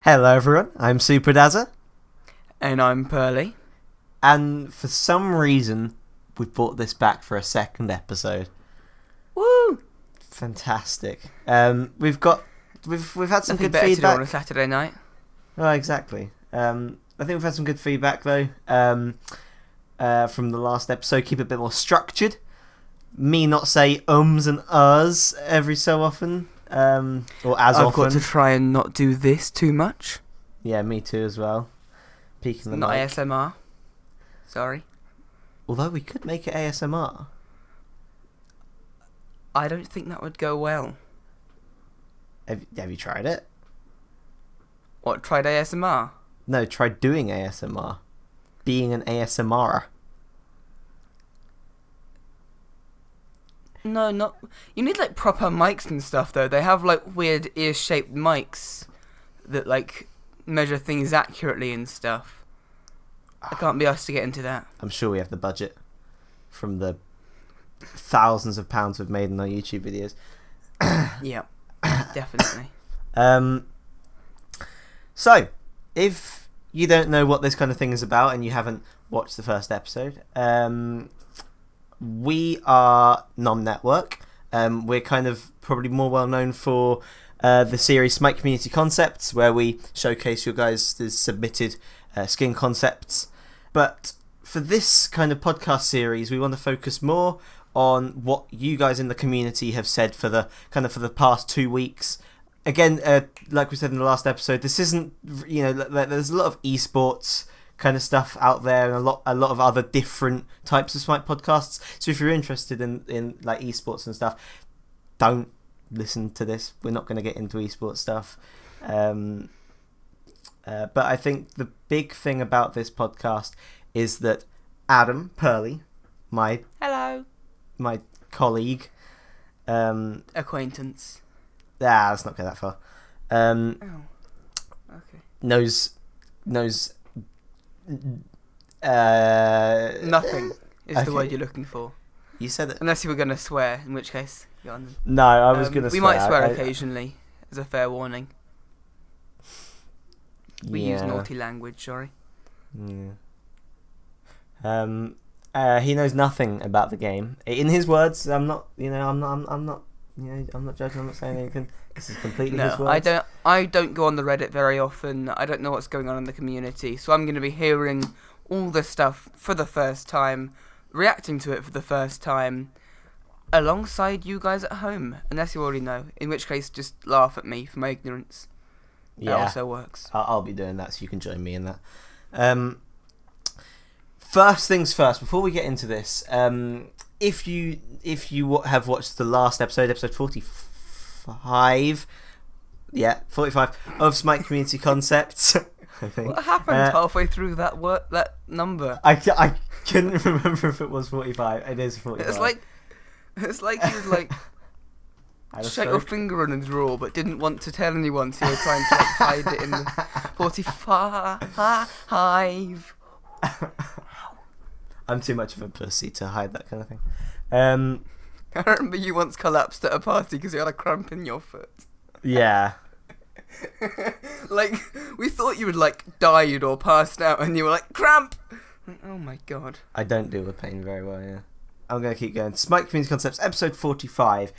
Hello everyone, I'm SuperDazza. And I'm Purley. And for some reason, we've brought this back for a second episode. Woo! Fantastic. We've had some Nothing good better to do feedback. on a Saturday night. Oh, exactly. I think we've had some good feedback though. From the last episode, keep it a bit more structured. Me not say ums and uhs every so often. Or as I've often. got to try and not do this too much. Yeah, me too as well. Peeking the Not mic. ASMR. Sorry. Although we could make it ASMR. I don't think that would go well. Have you tried it? What, tried ASMR? No, try doing ASMR. Being an ASMR. No, not... You need, like, proper mics and stuff, though. They have, like, weird ear-shaped mics that, like, measure things accurately and stuff. I can't be asked to get into that. I'm sure we have the budget from the thousands of pounds we've made in our YouTube videos. Yeah, definitely. So, if you don't know what this kind of thing is about and you haven't watched the first episode, we are Nom Network. We're kind of probably more well known for the series SMITE Community Concepts, where we showcase your guys' submitted skin concepts. But for this kind of podcast series, we want to focus more on what you guys in the community have said for the past 2 weeks. Again, like we said in the last episode, this isn't, there's a lot of esports kind of stuff out there and a lot of other different types of SMITE podcasts. So if you're interested in like esports and stuff, don't listen to this. We're not going to get into esports stuff. But I think the big thing about this podcast is that Adam Purley, my colleague, Acquaintance. let's not go that far. Okay. Knows. Nothing is okay. the word you're looking for. You said it. Unless you were going to swear, in which case, go on then. No, I was going to swear. We might swear occasionally, as a fair warning. We use naughty language, sorry. Yeah. He knows nothing about the game. In his words, I'm not judging. I'm not saying anything. This is completely his words. I don't go on the Reddit very often. I don't know what's going on in the community, so I'm going to be hearing all this stuff for the first time, reacting to it for the first time, alongside you guys at home, unless you already know, in which case just laugh at me for my ignorance. Yeah, that also works. I'll be doing that, so you can join me in that. First things first, before we get into this, if you have watched the last episode 45, 45 of SMITE Community Concepts, I think. What happened halfway through that number? I couldn't remember if it was 45. It is 45. It's like you like shut your finger on a drawer, but didn't want to tell anyone, so you were trying to hide it in the 45. I'm too much of a pussy to hide that kind of thing. I remember you once collapsed at a party because you had a cramp in your foot. Yeah. Like, we thought you had, like, died or passed out, and you were like, cramp! Like, oh my god. I don't deal with pain very well, yeah. I'm going to keep going. SMITE Community Concepts, episode 45.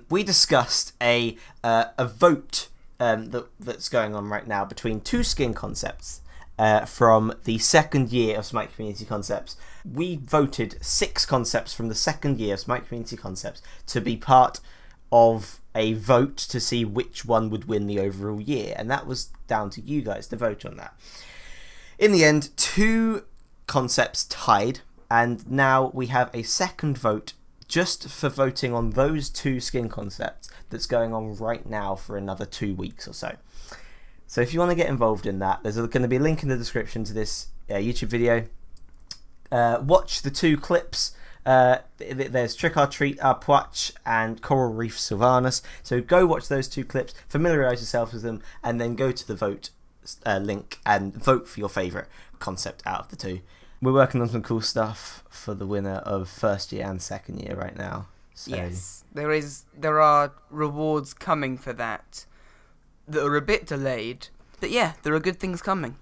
We discussed a vote that's going on right now between two skin concepts from the second year of SMITE Community Concepts. We voted 6 concepts from the second year of SMITE Community Concepts to be part of a vote to see which one would win the overall year, and that was down to you guys to vote on that. In the end, 2 concepts tied, and now we have a second vote just for voting on those 2 skin concepts that's going on right now for another 2 weeks or so. So if you want to get involved in that, there's going to be a link in the description to this YouTube video. Watch the 2 clips. There's Trick or Treat Poach and Coral Reef Sylvanus. So go watch those 2 clips, familiarise yourself with them, and then go to the vote link and vote for your favourite concept out of the 2. We're working on some cool stuff for the winner of first year and second year right now. So. Yes, there are rewards coming for that are a bit delayed, But yeah, there are good things coming.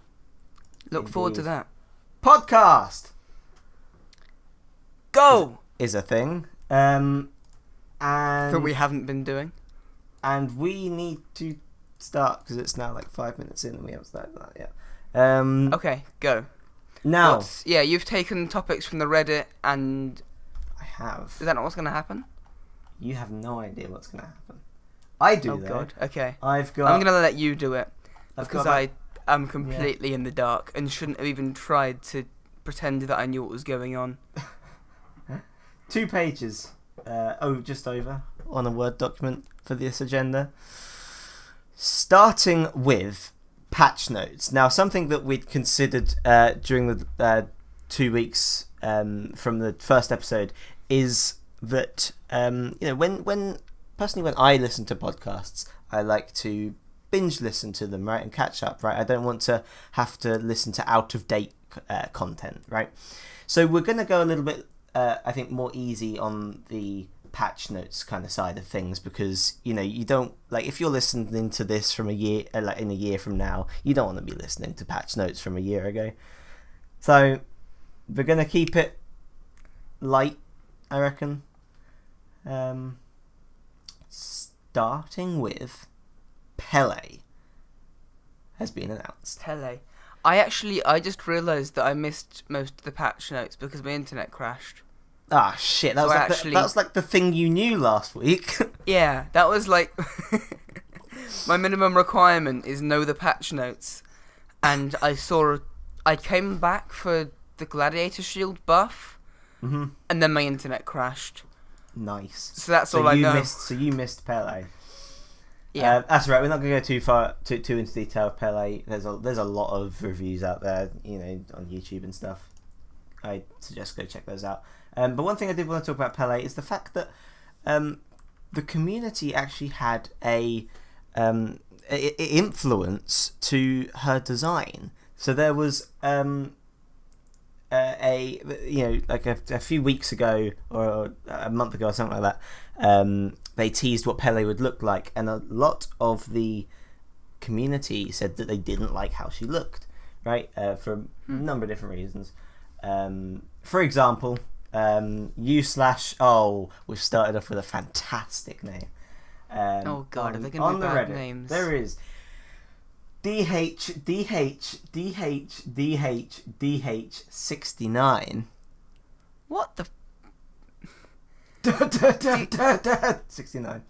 Look forward to that. Podcast Go! is a thing. And That we haven't been doing. And we need to start because it's now like 5 minutes in and we haven't started that yet. Okay, go. Now, you've taken topics from the Reddit and... I have. Is that not what's going to happen? You have no idea what's going to happen. I do, Oh, though. God. Okay. I'm going to let you do it. Because I'm completely in the dark and shouldn't have even tried to pretend that I knew what was going on. 2 pages. Just over on a Word document for this agenda. Starting with patch notes. Now, something that we'd considered during the 2 weeks from the first episode is that when I listen to podcasts, I like to binge listen to them, right, and catch up, right. I don't want to have to listen to out of date content, right. So we're going to go a little bit, I think, more easy on the patch notes kind of side of things because you don't if you're listening to this from a year in a year from now, you don't want to be listening to patch notes from a year ago. So we're gonna keep it light, I reckon. Starting with Purley has been announced. Purley. I just realised that I missed most of the patch notes because my internet crashed. Ah, shit, that was like the thing you knew last week. Yeah, that was like... my minimum requirement is know the patch notes. And I came back for the Gladiator Shield buff, and then my internet crashed. Nice. So that's all I know. So you missed Purley. Yeah. That's right, we're not going to go too far too into detail of Purley. There's a lot of reviews out there, on YouTube and stuff. I suggest go check those out. But one thing I did want to talk about Purley is the fact that the community actually had a influence to her design. So there was a few weeks ago or a month ago or something like that, they teased what Purley would look like, and a lot of the community said that they didn't like how she looked, right? For a number of different reasons. For example, we've started off with a fantastic name. Oh God, are they going to be bad names? There is DH69. What the? 69.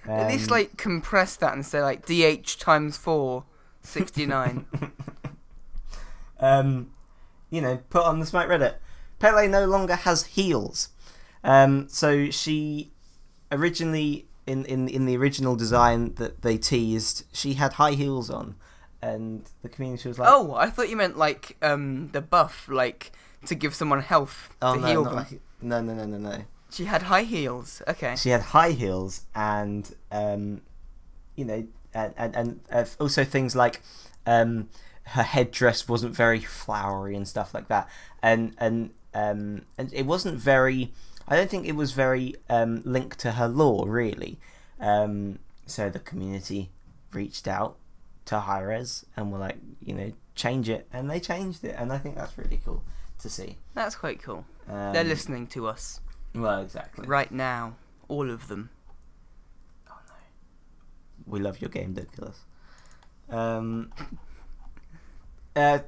At least compress that and say DH times 4, 69. Put on the SMITE Reddit. Purley no longer has heels. So she originally, in the original design that they teased, she had high heels on, and the community was like, "Oh, I thought you meant the buff, to give someone health to heal them." No. She had high heels. Okay. She had high heels, and and also things like her headdress wasn't very flowery and stuff like that, and it wasn't very. I don't think it was very linked to her lore, really. So the community reached out to Hi-Rez and were like, change it, and they changed it, and I think that's really cool to see. That's quite cool. They're listening to us. Well, exactly. Right now, all of them. Oh no, we love your game, don't kill us.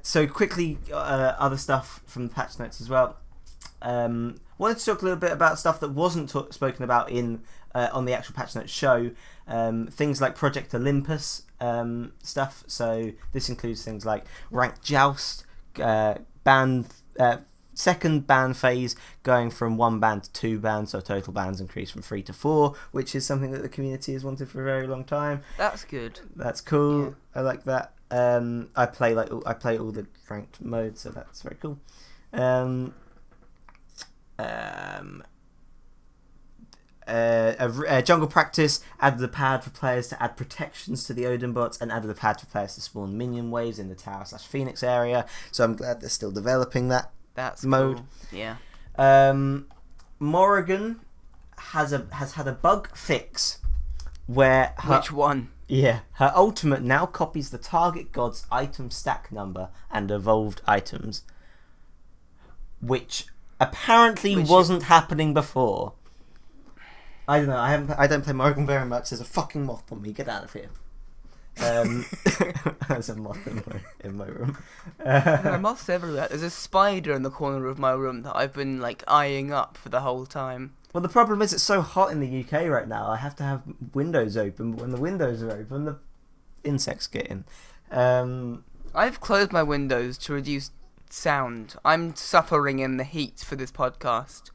So quickly, other stuff from the patch notes as well. Wanted to talk a little bit about stuff that wasn't spoken about in on the actual patch notes show. Things like Project Olympus stuff. So this includes things like ranked joust, second ban phase going from 1 ban to 2 bans, so total bans increase from 3 to 4, which is something that the community has wanted for a very long time. That's good. That's cool. Yeah. I like that. I play all the ranked modes, so that's very cool. Jungle Practice added a pad for players to add protections to the Odin bots, and added a pad for players to spawn minion waves in the Tower/Phoenix area. So I'm glad they're still developing that mode. Cool. Yeah. Morrigan has had a bug fix where Which one? Yeah, her ultimate now copies the target god's item stack number and evolved items, which apparently wasn't happening before. I don't know. I don't play Morgan very much. There's a fucking moth on me. Get out of here. There's a moth in my room. There are moths everywhere. There's a spider in the corner of my room that I've been eyeing up for the whole time. Well, the problem is it's so hot in the UK right now. I have to have windows open. But when the windows are open, the insects get in. I've closed my windows to reduce sound. I'm suffering in the heat for this podcast.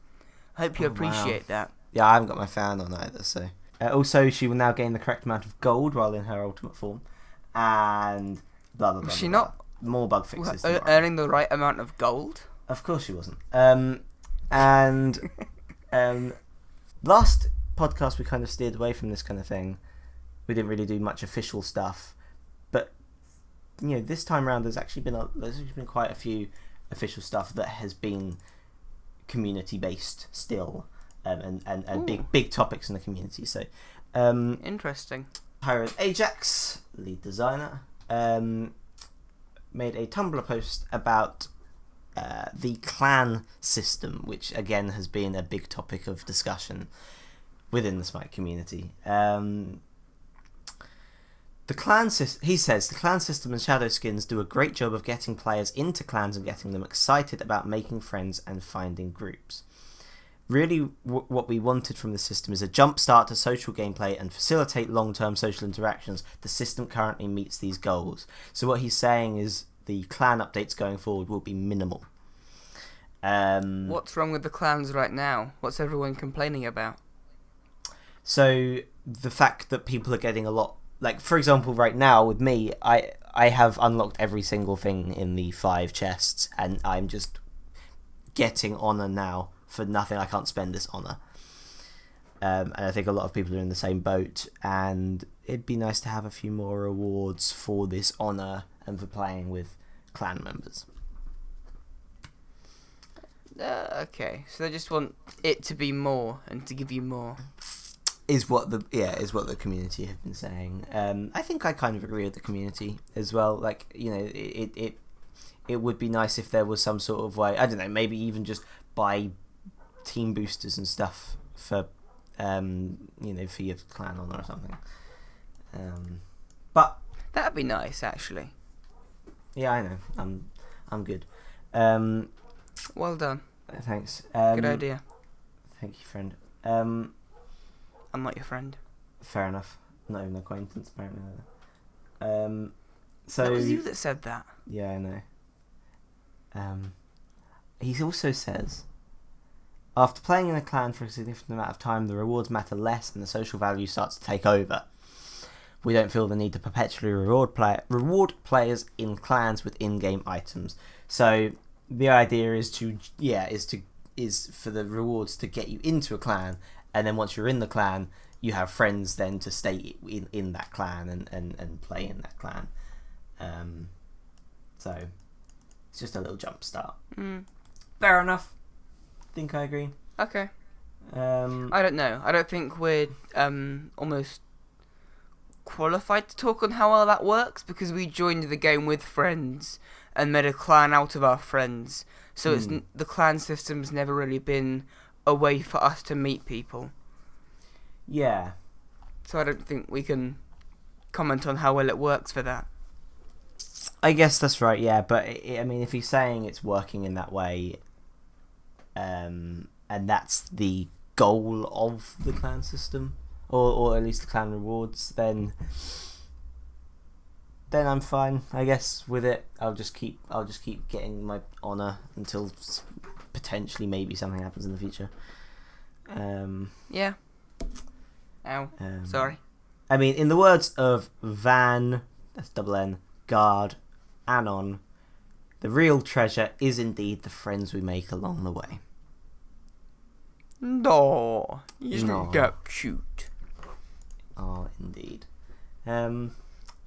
I hope you appreciate that. Yeah, I haven't got my fan on either, so... also, she will now gain the correct amount of gold while in her ultimate form. And... blah, blah, blah. Was she blah, not... blah. More bug fixes. Earning the right amount of gold? Of course she wasn't. Last podcast we kind of steered away from this kind of thing. We didn't really do much official stuff. But, this time around there's actually been quite a few official stuff that has been community-based still. And big topics in the community. So, interesting. Hired Ajax, lead designer, made a Tumblr post about the clan system, which again has been a big topic of discussion within the SMITE community. He says the clan system and Shadowskins do a great job of getting players into clans and getting them excited about making friends and finding groups. Really, what we wanted from the system is a jump start to social gameplay and facilitate long-term social interactions. The system currently meets these goals. So what he's saying is the clan updates going forward will be minimal. What's wrong with the clans right now? What's everyone complaining about? So the fact that people are getting a lot... for example, right now with me, I have unlocked every single thing in the 5 chests, and I'm just getting honour now. For nothing, I can't spend this honour. And I think a lot of people are in the same boat, and it'd be nice to have a few more rewards for this honour and for playing with clan members. Okay, so they just want it to be more and to give you more. Is what the community have been saying. I think I kind of agree with the community as well. It would be nice if there was some sort of way. I don't know, maybe even just buy team boosters and stuff for for your clan honor or something. But that'd be nice, actually. Yeah, I know. I'm good. Well done. Thanks. Good idea. Thank you, friend. I'm not your friend. Fair enough. Not even an acquaintance, apparently. So that was you that said that. Yeah, I know. He also says, after playing in a clan for a significant amount of time, the rewards matter less and the social value starts to take over. We don't feel the need to perpetually reward players in clans with in-game items. So the idea is for the rewards to get you into a clan, and then once you're in the clan, you have friends then to stay in that clan and play in that clan. So it's just a little jump start. Fair enough. Think I agree. Okay. I don't know. I don't think we're almost qualified to talk on how well that works, because we joined the game with friends and made a clan out of our friends. So it's the clan system's never really been a way for us to meet people. Yeah. So I don't think we can comment on how well it works for that. I guess that's right, yeah. But I mean, if he's saying it's working in that way, and that's the goal of the clan system, or at least the clan rewards, then I'm fine, I guess, with it. I'll just keep getting my honour until potentially maybe something happens in the future. Yeah. Ow. Sorry. I mean, in the words of Van, that's double N, Guard, Anon, the real treasure is indeed the friends we make along the way. No, isn't that cute? Oh, indeed.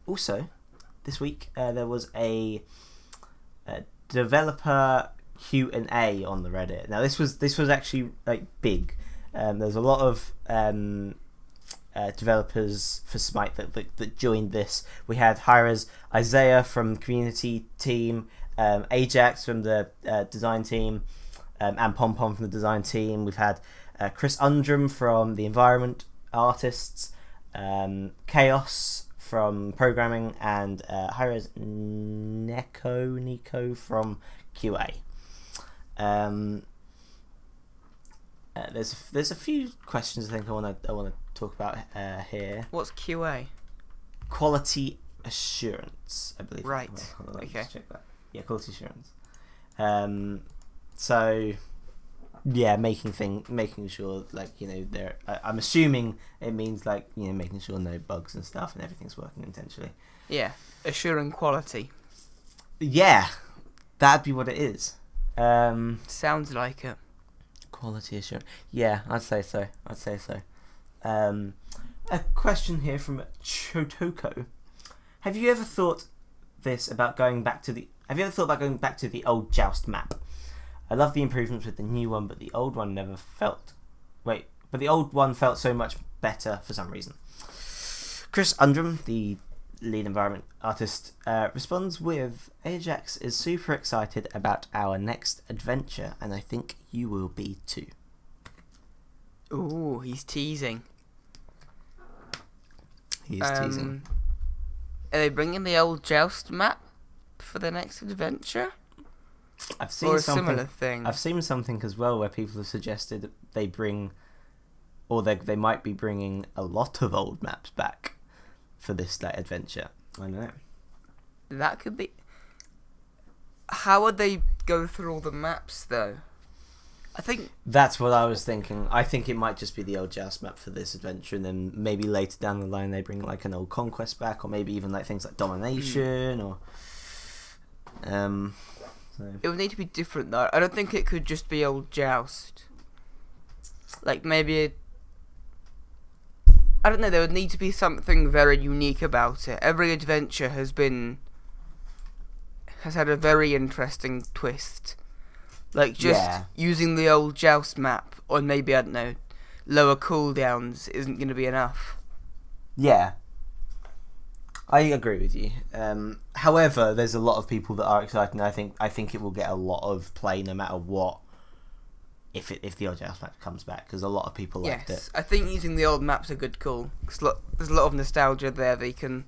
Also, this week there was a developer Q&A on the Reddit. Now this was actually big. There's a lot of developers for Smite that joined this. We had Hires Isaiah from the community team, Ajax from the design team, and Pom Pom from the design team. We've had Chris Undrum from the environment artists, Chaos from programming, and Hires Nico from QA. There's a few questions I think I want to talk about here. What's QA? Quality assurance, I believe. Right. Hold on, Okay. check that. Yeah, quality assurance. So yeah, making sure, like, there. I'm assuming it means, like, making sure no bugs and stuff and everything's working intentionally. Yeah, assuring quality. Yeah, that'd be what it is. Sounds like it. Quality assurance. Yeah, I'd say so. A question here from Chotoko. Have you ever thought about going back to the old Joust map? I love the improvements with the new one, but the old one felt so much better for some reason. Chris Undrum, the lead environment artist, responds with, Ajax is super excited about our next adventure, and I think you will be too. Ooh, he's teasing. He is teasing. Are they bringing the old Joust map for the next adventure? I've seen or a something, similar thing? I've seen something as well where people have suggested they bring, or they might be bringing a lot of old maps back for this adventure. I don't know. That could be. How would they go through all the maps though? I think that's what I was thinking. I think it might just be the old Joust map for this adventure, and then maybe later down the line they bring like an old Conquest back, or maybe even like things like Domination, or So. It would need to be different though. I don't think it could just be old Joust. Like maybe I don't know, there would need to be something very unique about it. Every adventure has had a very interesting twist. Like just using the old Joust map, or maybe, I don't know, lower cooldowns isn't going to be enough. Yeah. I agree with you. However, there's a lot of people that are excited, and I think it will get a lot of play no matter what. If the old Joust map comes back, because a lot of people liked it. Yes, I think using the old map's a good call. Cause there's a lot of nostalgia there that you can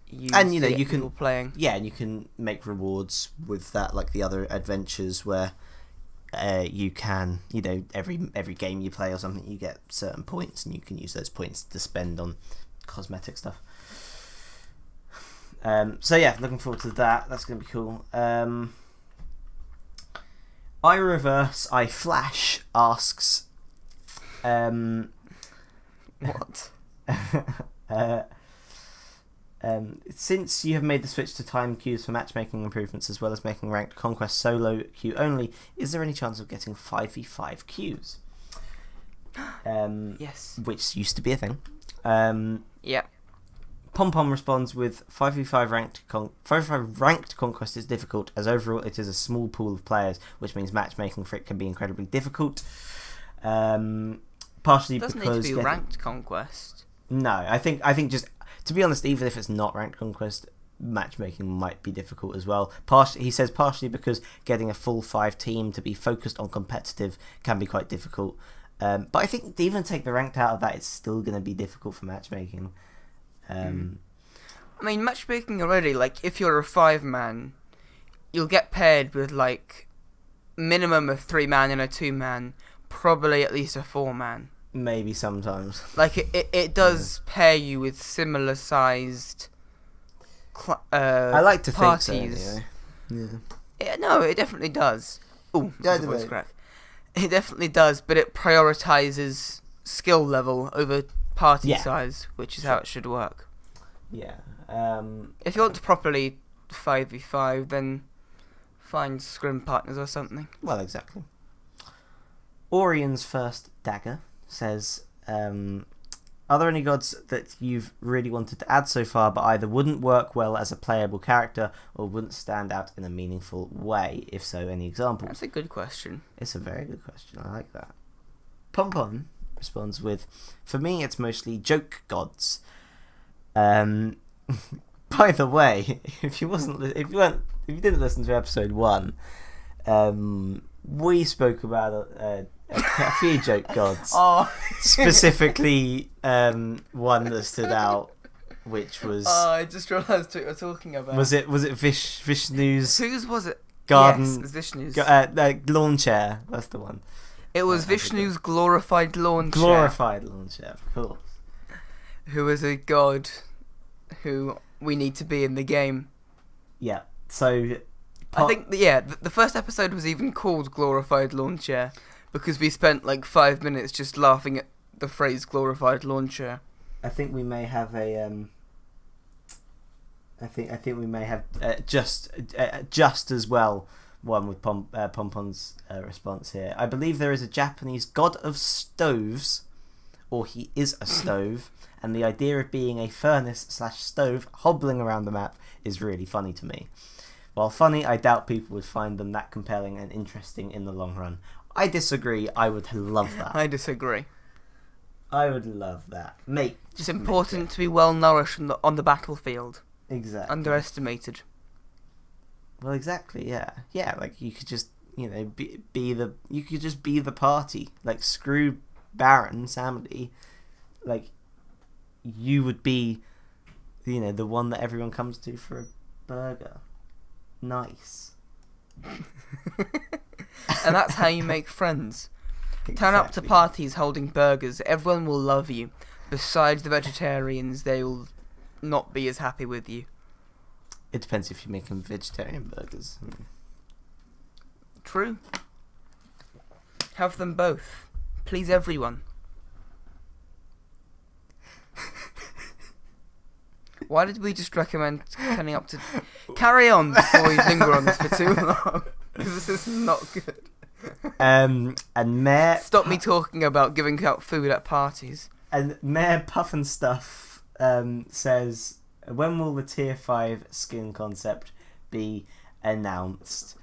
use, and you can people playing. Yeah, and you can make rewards with that, like the other adventures where you can, every game you play or something, you get certain points, and you can use those points to spend on cosmetic stuff. So yeah, looking forward to that. That's going to be cool. I Reverse, I Flash asks, What? Since you have made the switch to time queues for matchmaking improvements as well as making ranked conquest solo queue only, is there any chance of getting 5v5 queues? Yes. Which used to be a thing. Yeah. Pom Pom responds with 5v5 ranked conquest is difficult, as overall it is a small pool of players, which means matchmaking for it can be incredibly difficult. Partially It doesn't because need to be ranked conquest. No, I think just, to be honest, even if it's not ranked conquest, matchmaking might be difficult as well. He says partially because getting a full 5 team to be focused on competitive can be quite difficult. But I think to even take the ranked out of that, it's still going to be difficult for matchmaking. I mean, matchmaking already, like, if you're a 5-man, you'll get paired with, like, minimum of 3-man and a 2-man, probably at least a 4-man. Maybe sometimes. Like, it does pair you with similar sized I like to parties. think so, anyway. Yeah. No, it definitely does. Ooh, Yeah, that's a voice crack. It definitely does, but it prioritises skill level over party size, which is how it should work. Yeah. If you want to properly 5v5, then find scrim partners or something. Well, exactly. Orion's First Dagger says, are there any gods that you've really wanted to add so far but either wouldn't work well as a playable character or wouldn't stand out in a meaningful way? If so, any examples? That's a good question. It's a very good question. I like that. Pom Pom responds with, for me, it's mostly joke gods. By the way, if you didn't listen to episode 1, we spoke about a few joke gods. Oh. Specifically, one that stood out, which was. Oh, I just realised what you were talking about. Was it Vishnu's? Whose was it? Garden. Yes, it was Vishnu's. Lawn chair. That's the one. It was Vishnu's glorified lawn chair. Glorified lawn chair, of course. Who is a god who we need to be in the game. Yeah. So. I think, the first episode was even called Glorified Lawn Chair because we spent like 5 minutes just laughing at the phrase glorified lawn chair. I think we may have a. I think we may have just as well one with Pompon's response here. I believe there is a Japanese god of stoves, or he is a stove, and the idea of being a furnace/stove hobbling around the map is really funny to me. While funny, I doubt people would find them that compelling and interesting in the long run. I disagree. I would love that. I disagree. I would love that. Mate, it's important to be well nourished on the battlefield. Exactly. Underestimated. Well, exactly. Yeah. Yeah. Like you could just, be the party. Like screw Baron Samedy. Like you would be, the one that everyone comes to for a burger. Nice. And that's how you make friends. Exactly. Turn up to parties holding burgers. Everyone will love you. Besides the vegetarians, they will not be as happy with you. It depends if you make them vegetarian burgers. True. Have them both. Please everyone. Why did we just recommend turning up to... Carry on before we linger on this for too long. Because this is not good. And Mayor... Stop me talking about giving out food at parties. And Mayor Puff and Stuff says, when will the Tier 5 skin concept be announced?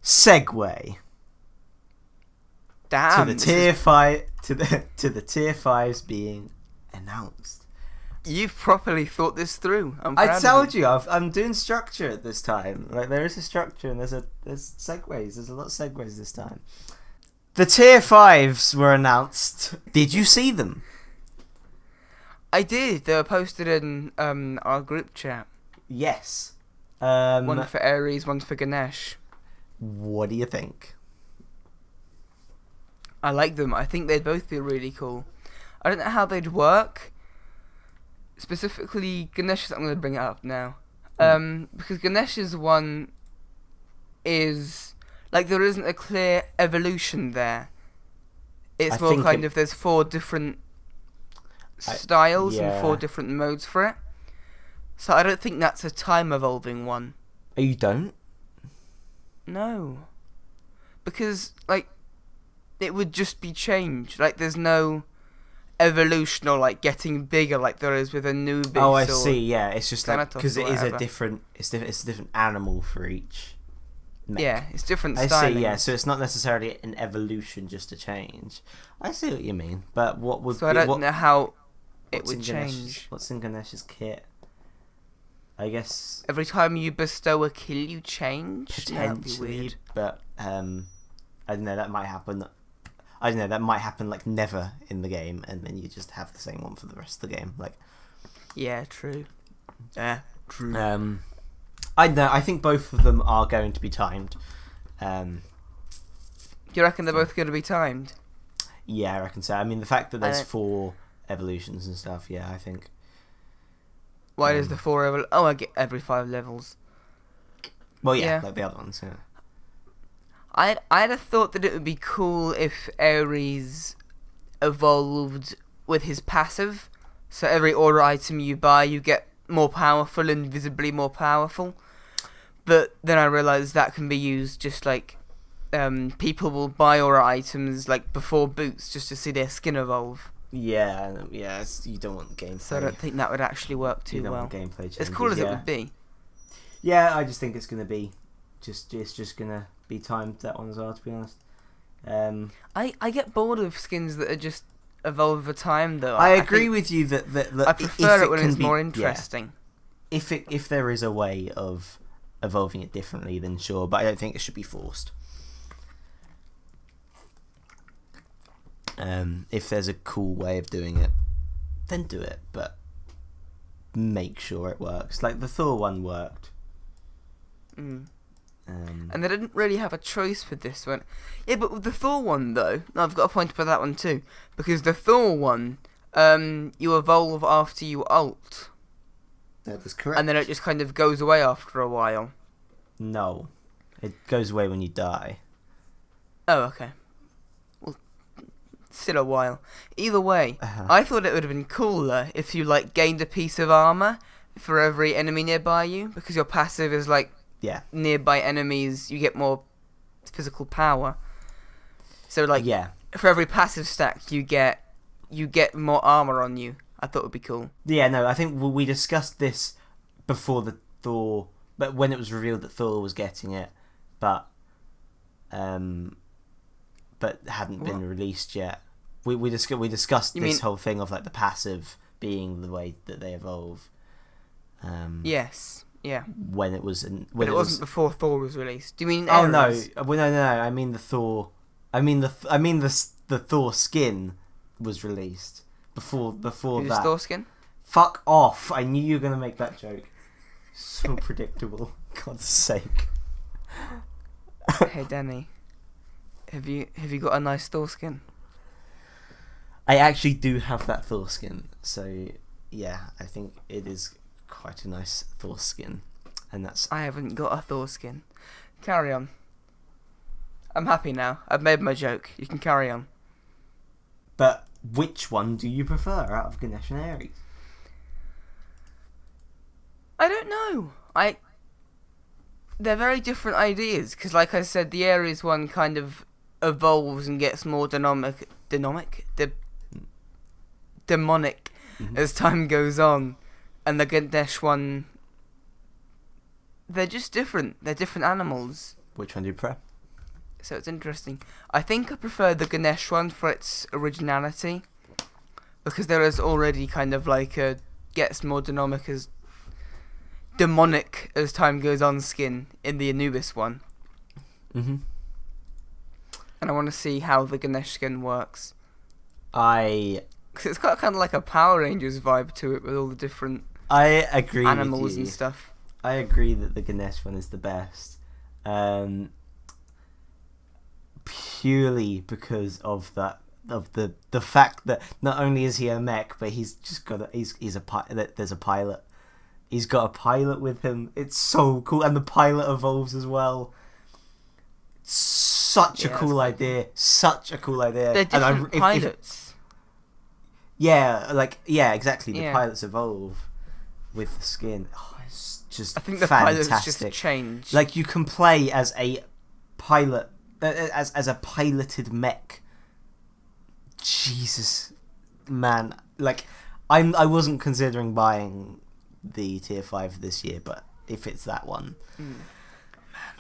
Segue. Damn. To the Tier 5... To the Tier 5s being announced. You've properly thought this through. I told you, I'm doing structure at this time. Like there is a structure and there's segues. There's a lot of segues this time. The Tier 5s were announced. Did you see them? I did. They were posted in our group chat. Yes. One for Ares, one for Ganesh. What do you think? I like them. I think they'd both be really cool. I don't know how they'd work. Specifically, Ganesh's, I'm going to bring it up now. Because Ganesh's one is... Like, there isn't a clear evolution there. It's more kind of, there's 4 different styles and 4 different modes for it. So I don't think that's a time-evolving one. Oh, you don't? No. Because, like, it would just be changed. Like, there's no... evolution or like getting bigger like there is with Anubis. Oh, I see. Yeah, it's just like because it is whatever. It's a different animal for each mech. Yeah, it's different I styling. see. Yeah, so it's not necessarily an evolution, just a change. I see what you mean, but what would? So I don't know how it would change. What's in Ganesh's kit? I guess every time you bestow a kill, you change. Potentially, weird. But I don't know. That might happen. I don't know, that might happen like never in the game, and then you just have the same one for the rest of the game. Like, yeah, true. Yeah, true. I don't know. I think both of them are going to be timed. Do you reckon they're both going to be timed? Yeah, I reckon so. I mean, the fact that there's 4 evolutions and stuff. Yeah, I think. Why does the 4 I get every 5 levels. Well, yeah, like the other ones. Yeah. I'd have thought that it would be cool if Ares evolved with his passive. So every aura item you buy, you get more powerful and visibly more powerful. But then I realised that can be used just like people will buy aura items like before boots just to see their skin evolve. Yeah, you don't want gameplay. So I don't think that would actually work too well. Want gameplay changes, as cool as it would be. Yeah, I just think it's going to be it's just going to be timed, that one as well, to be honest. I get bored of skins that are just evolve over time, though. I agree with you that I prefer it when it's more Yeah. interesting. If there is a way of evolving it differently, then sure, but I don't think it should be forced. If there's a cool way of doing it, then do it, but make sure it works. Like the Thor one worked. And they didn't really have a choice with this one. Yeah, but with the Thor one, though, I've got a point about that one too. Because the Thor one, you evolve after you ult. That is correct. And then it just kind of goes away after a while. No. It goes away when you die. Oh, okay. Well, still a while. Either way, I thought it would have been cooler if you, like, gained a piece of armor for every enemy nearby you. Because your passive is, like, nearby enemies, you get more physical power. So, like, for every passive stack, you get more armor on you. I thought it would be cool. Yeah, no, I think we discussed this before the Thor, but when it was revealed that Thor was getting it, but hadn't been released yet. We discussed this whole thing of like the passive being the way that they evolve. Yes. Yeah. When it was, but it wasn't before Thor was released. Do you mean? Oh no, no. I mean the Thor. I mean the Thor skin was released before that. Thor skin? Fuck off! I knew you were gonna make that joke. So predictable. God's sake. Hey Danny, have you got a nice Thor skin? I actually do have that Thor skin, so yeah, I think it is quite a nice Thor skin, and that's. I haven't got a Thor skin. Carry on. I'm happy now. I've made my joke. You can carry on. But which one do you prefer out of Ganesh and Ares? I don't know. They're very different ideas, because like I said, the Ares one kind of evolves and gets more demonic as time goes on, and the Ganesh one, they're just different. They're different animals. Which one do you prefer? So it's interesting. I think I prefer the Ganesh one for its originality, because there is already kind of like a gets more demonic as time goes on skin in the Anubis one. Mm-hmm. And I want to see how the Ganesh skin works. Because it's got kind of like a Power Rangers vibe to it with all the different I agree animals with you. and stuff. I agree that the Ganesh one is the best. Purely because of that, of the fact that not only is he a mech, but he's just got there's a pilot. He's got a pilot with him. It's so cool, and the pilot evolves as well. Such a cool idea. Such a cool idea. They're different pilots. Exactly. The pilots evolve with the skin. Oh, it's just I think the fantastic. pilots just change. Like you can play as a pilot, as a piloted mech. Jesus, man! Like I wasn't considering buying the tier 5 this year, but if it's that one,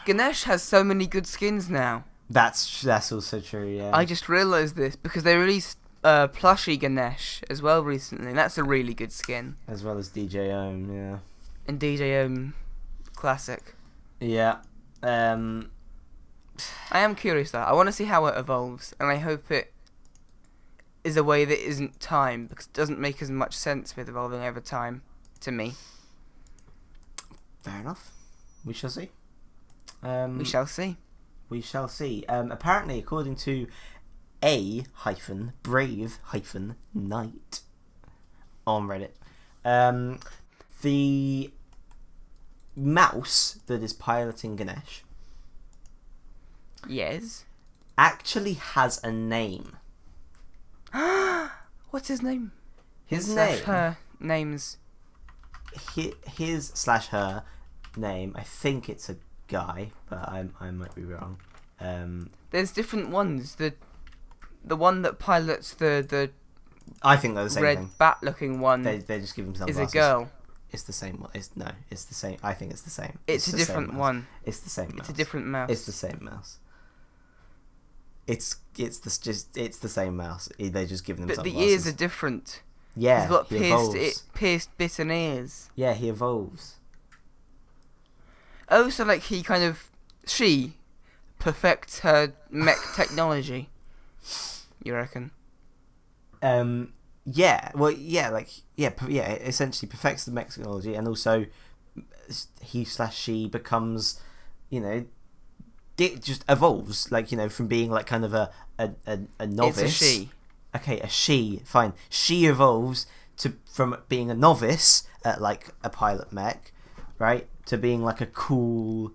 Ganesh has so many good skins now. That's also true. Yeah, I just realised this because they released plushie Ganesh as well recently, and that's a really good skin. As well as DJ Ohm, yeah. And DJ Ohm classic. Yeah. I am curious though. I want to see how it evolves, and I hope it is a way that isn't time, because it doesn't make as much sense with evolving over time to me. Fair enough. We shall see. We shall see. We shall see. Apparently, according to A-Brave-Knight on Reddit, the mouse that is piloting Ganesh actually has a name. What's his name? Her names. His/her name. I think it's a guy, but I might be wrong. There's different ones. The one that pilots the I think they're the same red thing. bat-looking one. They just give him is sunglasses. a girl. It's the same one. It's the same. I think it's the same. It's a different one. It's the same mouse. It's a different mouse. It's the same mouse. it's the same mouse. They're just giving him But sunglasses. the ears are different. Yeah, He's got he evolves. pierced bitten ears. Yeah, he evolves. Oh, so like she perfects her mech technology. You reckon? Yeah. Well, yeah. Essentially perfects the mech technology, and also he/she becomes, just evolves, from being like kind of a novice. It's a she. Okay, a she. Fine. She evolves from being a novice at like a pilot mech, right, to being like a cool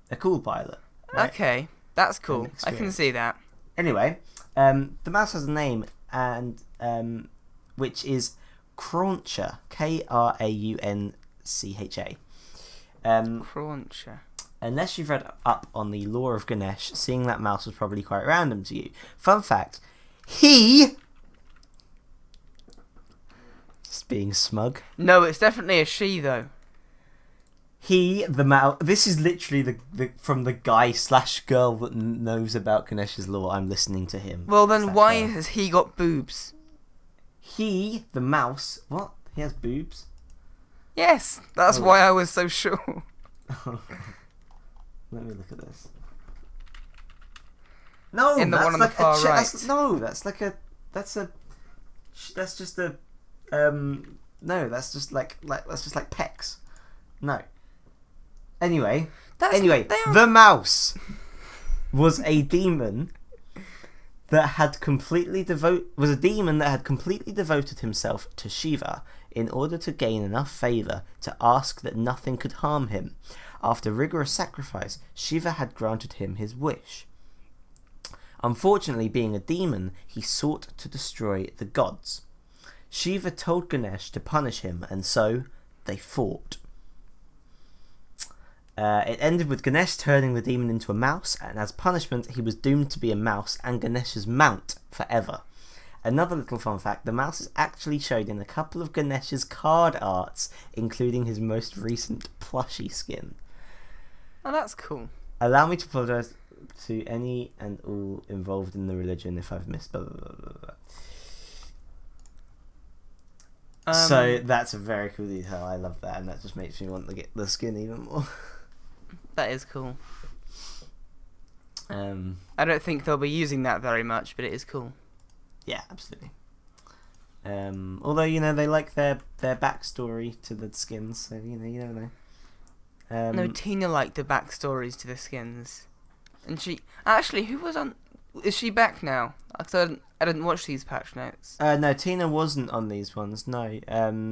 pilot. Right? Okay, that's cool. I can see that. Anyway, the mouse has a name, and which is Crauncher, Krauncha. Crauncher. Unless you've read up on the lore of Ganesh, seeing that mouse was probably quite random to you. Fun fact: he. Just being smug. No, it's definitely a she though. The mouse. This is literally the from the guy/girl that knows about Ganesh's lore. I'm listening to him. Well, then why has he got boobs? The mouse. What? He has boobs? Yes, that's why I was so sure. Let me look at this. No, in the one on the far right. That's just a. No, that's just like pecs. No. Anyway, the mouse was a demon that had completely devoted himself to Shiva in order to gain enough favour to ask that nothing could harm him. After rigorous sacrifice, Shiva had granted him his wish. Unfortunately, being a demon, he sought to destroy the gods. Shiva told Ganesh to punish him, and so they fought. It ended with Ganesh turning the demon into a mouse, and as punishment, he was doomed to be a mouse and Ganesh's mount forever. Another little fun fact, the mouse is actually shown in a couple of Ganesh's card arts, including his most recent plushie skin. Oh, that's cool. Allow me to apologise to any and all involved in the religion if I've missed blah, blah, blah, blah, blah. So that's a very cool detail. I love that, and that just makes me want to get the skin even more. That is cool. I don't think they'll be using that very much, but it is cool. Yeah, absolutely. Although they like their backstory to the skins, so you never know. No, Tina liked the backstories to the skins, and she actually who was on. Is she back now? I didn't watch these patch notes. No, Tina wasn't on these ones. No,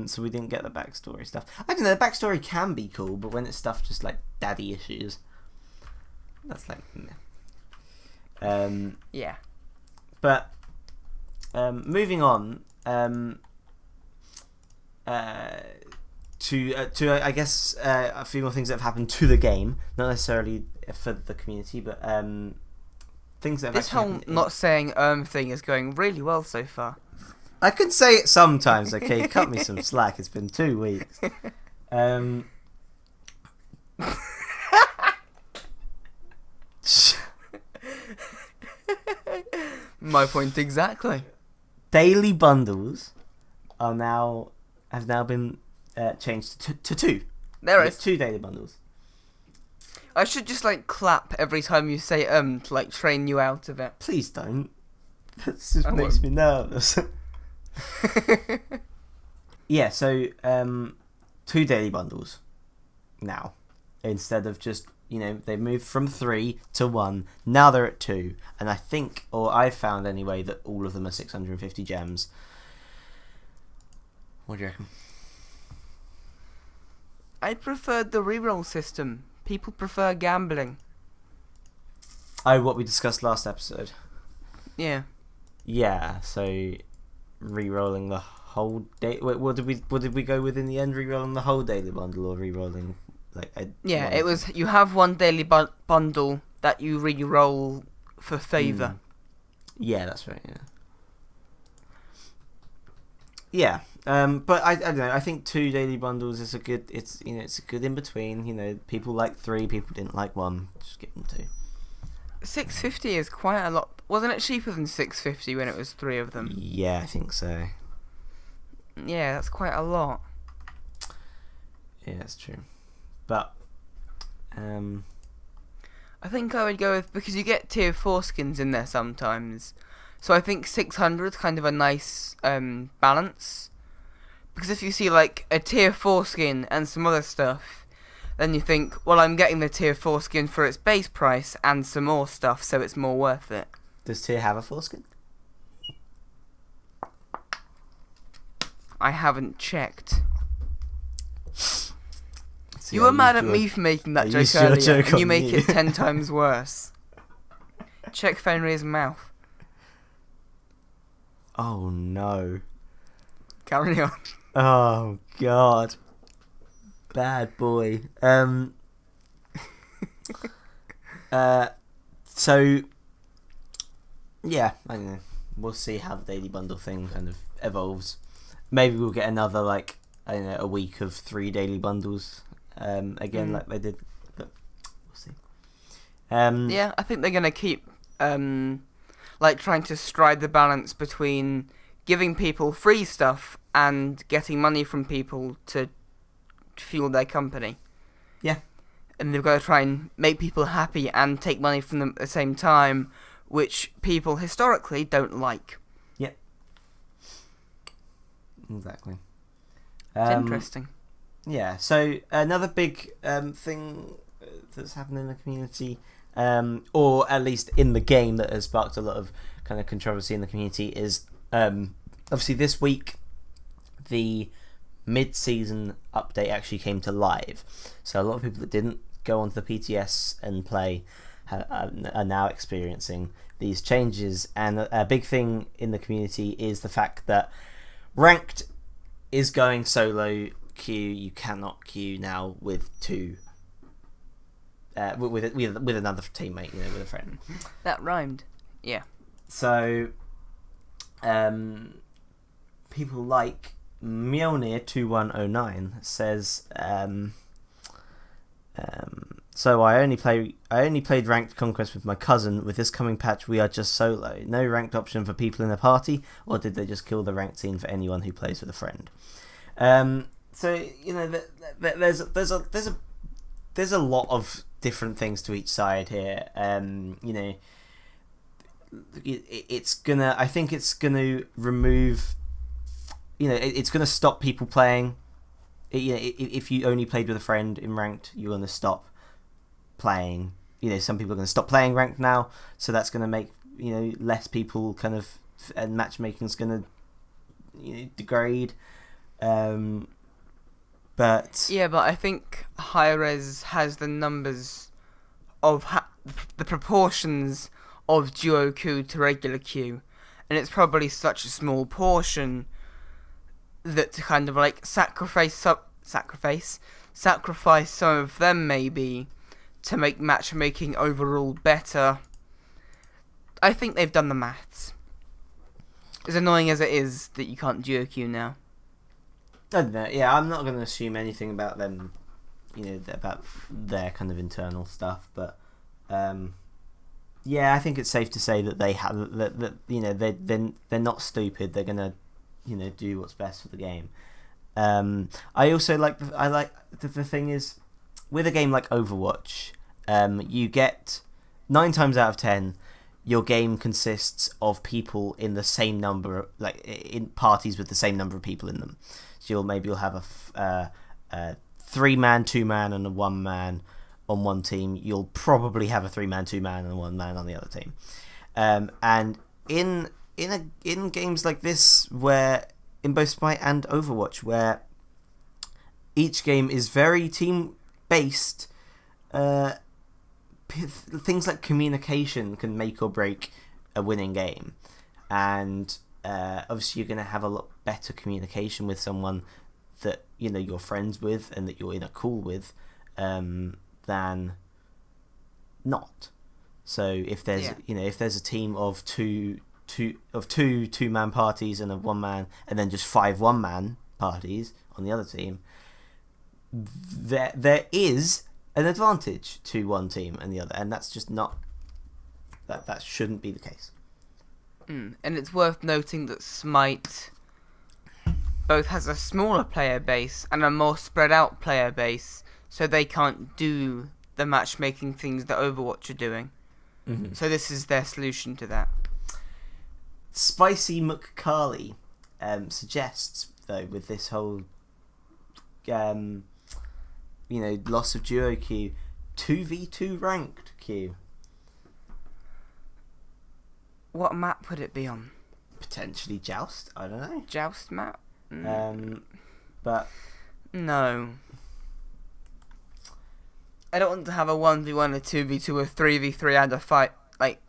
so we didn't get the backstory stuff. I don't know. The backstory can be cool, but when it's stuff just like daddy issues, that's like, yeah. But moving on to I guess a few more things that have happened to the game, not necessarily for the community, but things that have this whole not saying thing is going really well so far. I can say it sometimes, okay? Cut me some slack. It's been 2 weeks. My point exactly. Daily bundles have now been changed to 2. There is 2 daily bundles. I should just clap every time you say to train you out of it. Please don't. That just makes me nervous. Yeah, so 2 daily bundles now, instead of just they moved from 3 to 1. Now they're at 2, and I think, or I've found anyway, that all of them are 650 gems. What do you reckon? I preferred the reroll system. People prefer gambling. Oh, what we discussed last episode. Yeah. Yeah. So, re-rolling the whole day. Wait, what did we go with in the end? Re-rolling the whole daily bundle, or re-rolling Yeah, it was. You have one daily bundle that you re-roll for favour. Yeah, that's right. Yeah. But I don't know. I think 2 daily bundles is a good. It's a good in between. People like 3, people didn't like 1. Just give them 2. $6.50 is quite a lot. Wasn't it cheaper than $6.50 when it was 3 of them? Yeah, I think so. Yeah, that's quite a lot. Yeah, that's true. But I think I would go with, because you get tier 4 skins in there sometimes. So I think 600 is kind of a nice balance. Because if you see like a tier 4 skin and some other stuff, then you think, well, I'm getting the tier 4 skin for its base price and some more stuff, so it's more worth it. does tier have a foreskin? I haven't checked. See, You were mad at me for making that joke earlier, and you make it 10 times worse. Check Fenrir's mouth. Oh no. Carry on. Oh god. Bad boy. So yeah, I don't know. We'll see how the daily bundle thing kind of evolves. Maybe we'll get another like, I don't know, a week of 3 daily bundles again like they did, but we'll see. Yeah, I think they're gonna keep like trying to stride the balance between giving people free stuff and getting money from people to fuel their company. Yeah. And they've got to try and make people happy and take money from them at the same time, which people historically don't like. Yep. Exactly. It's interesting. Yeah, so another big thing that's happened in the community, or at least in the game, that has sparked a lot of kind of controversy in the community is obviously this week the mid-season update actually came to live. So a lot of people that didn't go onto the PTS and play are now experiencing these changes, and a big thing in the community is the fact that ranked is going solo queue. You cannot queue now with with another teammate, you know, with a friend. That rhymed. Yeah. So people like Mjolnir2109 says so I only played ranked conquest with my cousin. With this coming patch we are just solo. No ranked option for people in the party, or did they just kill the ranked scene for anyone who plays with a friend? So you know, there's a lot of different things to each side here. You know, I think it's gonna remove, you know, it's gonna stop people playing. You know, if you only played with a friend in ranked, you're gonna stop playing. You know, some people are gonna stop playing ranked now, so that's gonna make, you know, less people kind of, and matchmaking's gonna, you know, degrade. But yeah, but I think Hi-Rez has the numbers of the proportions of duo queue to regular queue, and it's probably such a small portion that to kind of like sacrifice some of them maybe to make matchmaking overall better. I think they've done the maths. As annoying as it is that you can't duo queue now. I don't know. Yeah, I'm not going to assume anything about them, you know, about their kind of internal stuff, but yeah, I think it's safe to say that they have that you know, they're not stupid. They're going to, you know, do what's best for the game. I also like the thing is, with a game like Overwatch, you get 9 times out of 10 your game consists of people in the same number, like in parties with the same number of people in them. So you'll have a 3-man, 2-man, and a 1-man on one team. You'll probably have a 3-man, 2-man, and a 1-man on the other team. And in games like this, where in both Smite and Overwatch, where each game is very team based, things like communication can make or break a winning game, and obviously you're going to have a lot better communication with someone that, you know, you're friends with and that you're in a call with, than not. So if there's you know, if there's a team of two 2-man parties and a 1-man, and then just 5 1-man parties on the other team, there is an advantage to one team and the other, and that's just not That shouldn't be the case. And it's worth noting that SMITE both has a smaller player base and a more spread out player base, so they can't do the matchmaking things that Overwatch are doing. Mm-hmm. So this is their solution to that. Spicy McCarley suggests, though, with this whole loss of duo queue, 2v2 ranked queue. What map would it be on? Potentially Joust, I don't know. Joust map? But no. I don't want to have a 1v1, a 2v2, a 3v3 and a fight. Like,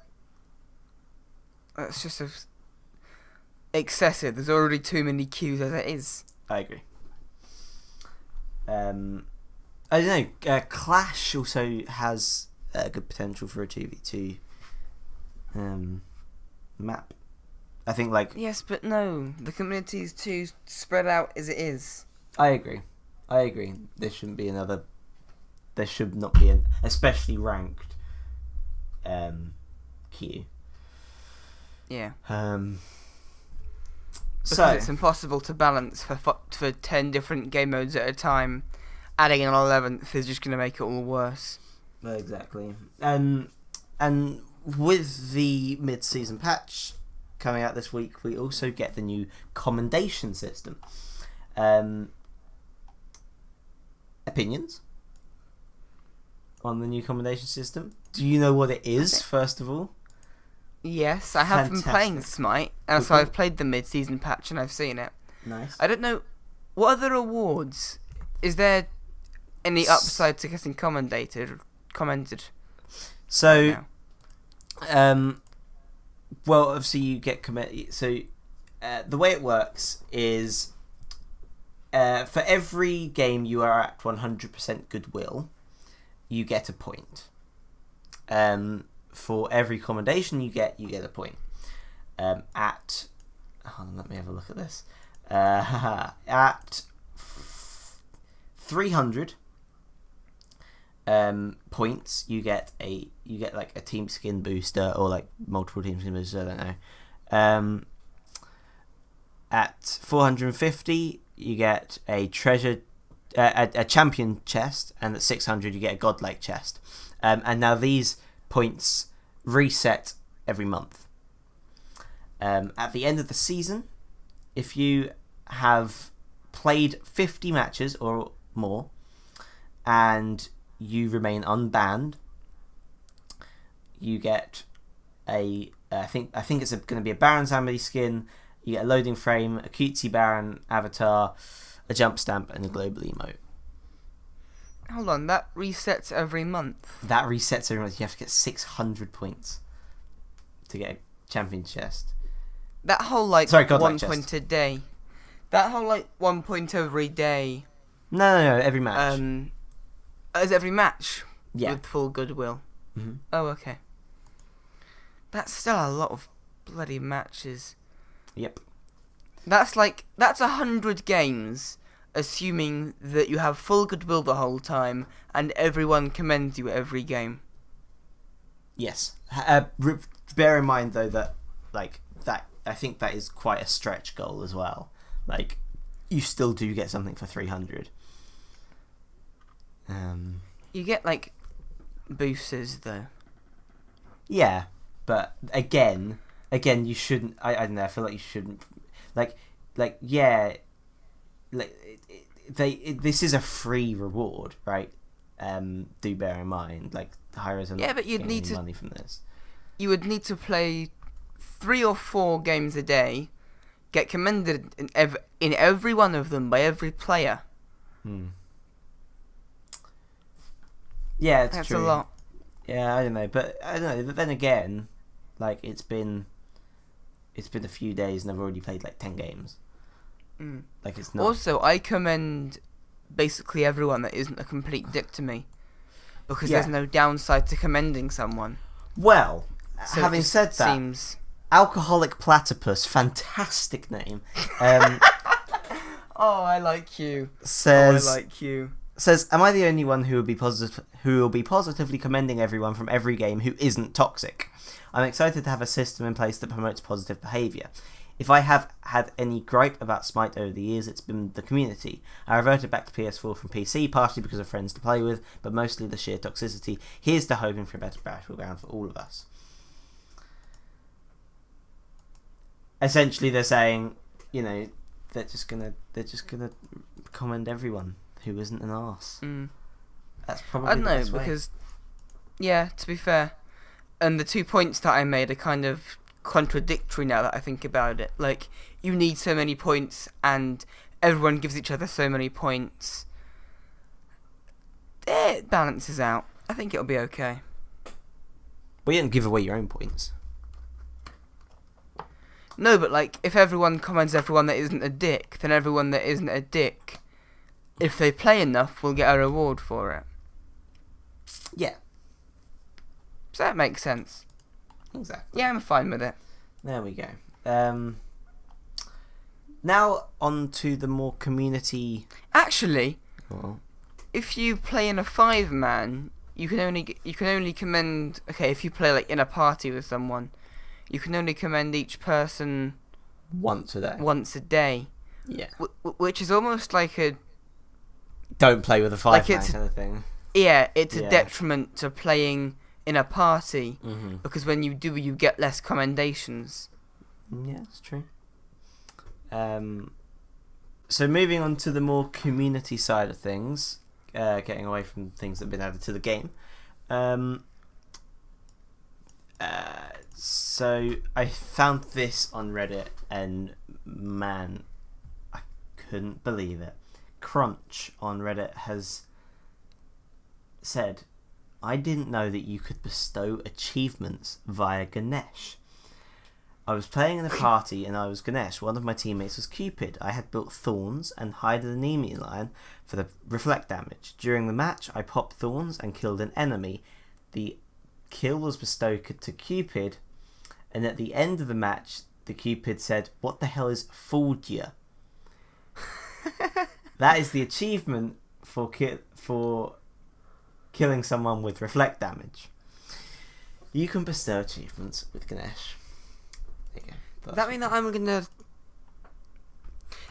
that's just excessive. There's already too many queues as it is. I agree. I don't know. Clash also has good potential for a 2v2 map. I think, like... Yes, but no. The community is too spread out as it is. I agree. There shouldn't be another... There should not be an... Especially ranked queue. Yeah. So it's impossible to balance for 10 different game modes at a time. Adding an 11th is just going to make it all worse. Exactly. And with the mid-season patch coming out this week, we also get the new commendation system. Opinions on the new commendation system? Do you know what it is, first of all? Yes, I have been playing Smite, and so I've played the mid-season patch and I've seen it. Nice. I don't know, what other awards? Is there any upside to getting commented? So, well, obviously you get So, the way it works is, for every game you are at 100% goodwill, you get a point. For every commendation you get a point. Hold on, let me have a look at this. At 300 points, you get like a team skin booster or like multiple team skin boosters. I don't know. At 450, you get a treasure, a champion chest, and at 600, you get a godlike chest. And now these points reset every month. At the end of the season, if you have played 50 matches or more and you remain unbanned, you get I think it's going to be a Baron's Amity skin. You get a loading frame, a cutesy Baron avatar, a jump stamp, and a global emote. Hold on, that resets every month. That resets every month. You have to get 600 points to get a champion chest. That whole, like, godlike 1 chest. point a day. That whole, like, 1 point every day. No, every match. Is every match? Yeah. With full goodwill. Mm-hmm. Oh, okay. That's still a lot of bloody matches. Yep. That's 100 games, assuming that you have full goodwill the whole time, and everyone commends you every game. Yes. Bear in mind, though, that I think that is quite a stretch goal as well. Like, you still do get something for 300. You get, like, boosters, though. Yeah, but again, you shouldn't. I don't know. I feel like you shouldn't. This is a free reward, right? Do bear in mind, like, Hyros are not but you'd getting need any to money from this. You would need to play 3 or 4 games a day, get commended in every one of them by every player. Yeah, it's That's true. a lot. Yeah, I don't know, but then again, like, it's been a few days and I've already played like 10 games. Like, it's not. Also, I commend basically everyone that isn't a complete dick to me, because there's no downside to commending someone. Well, So having said that, seems... Alcoholic Platypus, fantastic name. Oh, I like you. Says I like you. says, am I the only one who will be positively commending everyone from every game who isn't toxic? I'm excited to have a system in place that promotes positive behaviour. If I have had any gripe about Smite over the years, it's been the community. I reverted back to PS4 from PC, partially because of friends to play with, but mostly the sheer toxicity. Here's to hoping for a better battleground for all of us. Essentially, they're saying, you know, they're just gonna commend everyone who isn't an arse. That's probably I don't the know, best way. because, yeah, to be fair, and the 2 points that I made are kind of contradictory now that I think about it. Like, you need so many points, and everyone gives each other so many points. It balances out. I think it'll be okay. Well, you didn't give away your own points. No, but like, if everyone commends everyone that isn't a dick, then everyone that isn't a dick, if they play enough, will get a reward for it. Yeah. So that makes sense. Exactly. Yeah, I'm fine with it. There we go. Now on to the more community. Actually, Oh. if you play in a 5-man, you can only commend. Okay, if you play like in a party with someone, you can only commend each person Once a day. once a day. Yeah. Which is almost like a Don't play with a 5-man it's- kind of thing. yeah. It's Yeah. a detriment to playing in a party Mm-hmm. because when you do, you get less commendations. Yeah, it's true. So moving on to the more community side of things, getting away from things that have been added to the game. So I found this on Reddit, and man, I couldn't believe it. Crunch on Reddit has said, I didn't know that you could bestow achievements via Ganesh. I was playing in a party and I was Ganesh. One of my teammates was Cupid. I had built Thorns and hide an enemy line for the reflect damage. During the match, I popped Thorns and killed an enemy. The kill was bestowed to Cupid, and at the end of the match, the Cupid said, "What the hell is fooled ya?" That is the achievement for killing someone with reflect damage. You can bestow achievements with Ganesh. There you go. Does that mean that I'm gonna?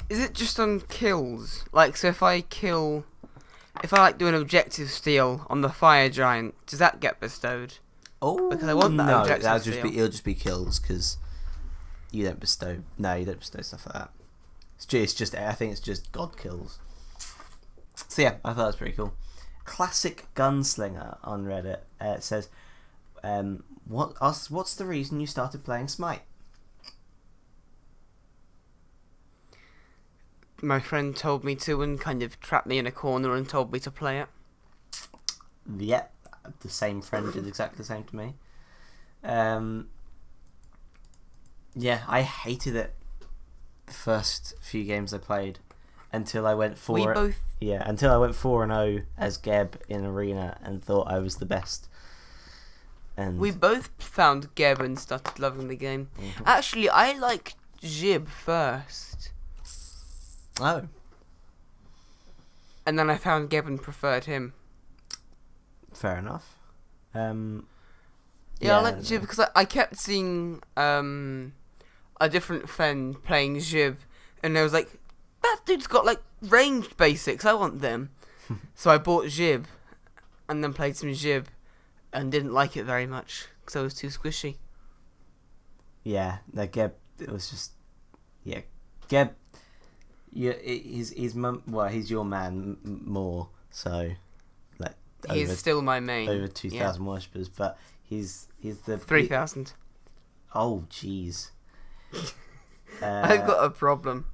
Is it just on kills? Like, so if I like do an objective steal on the fire giant, does that get bestowed? Oh, Because I want that no, objective that'll just steal. it'll just be kills because you don't bestow. No, you don't bestow stuff like that. It's just I think it's just god kills. So yeah, I thought that was pretty cool. Classic Gunslinger on Reddit says, what's the reason you started playing Smite? My friend told me to and kind of trapped me in a corner and told me to play it. Yep, the same friend did exactly the same to me. Yeah, I hated it the first few games I played until I went 4 until I went 4-0 as Geb in Arena and thought I was the best. And We both found Geb and started loving the game. Mhm. Actually, I liked Jib first, Oh, and then I found Geb and preferred him. fair enough. Yeah, I like Jib because I kept seeing a different friend playing Jib, and I was like, that dude's got like ranged basics, I want them. So I bought Jib, and then played some Jib, and didn't like it very much because I was too squishy. Yeah, no, Geb. It was just Geb. Yeah, he's he's your man more. So, like, He's still my main. over 2,000 worshippers, but he's the 3,000. Oh, jeez. I've got a problem.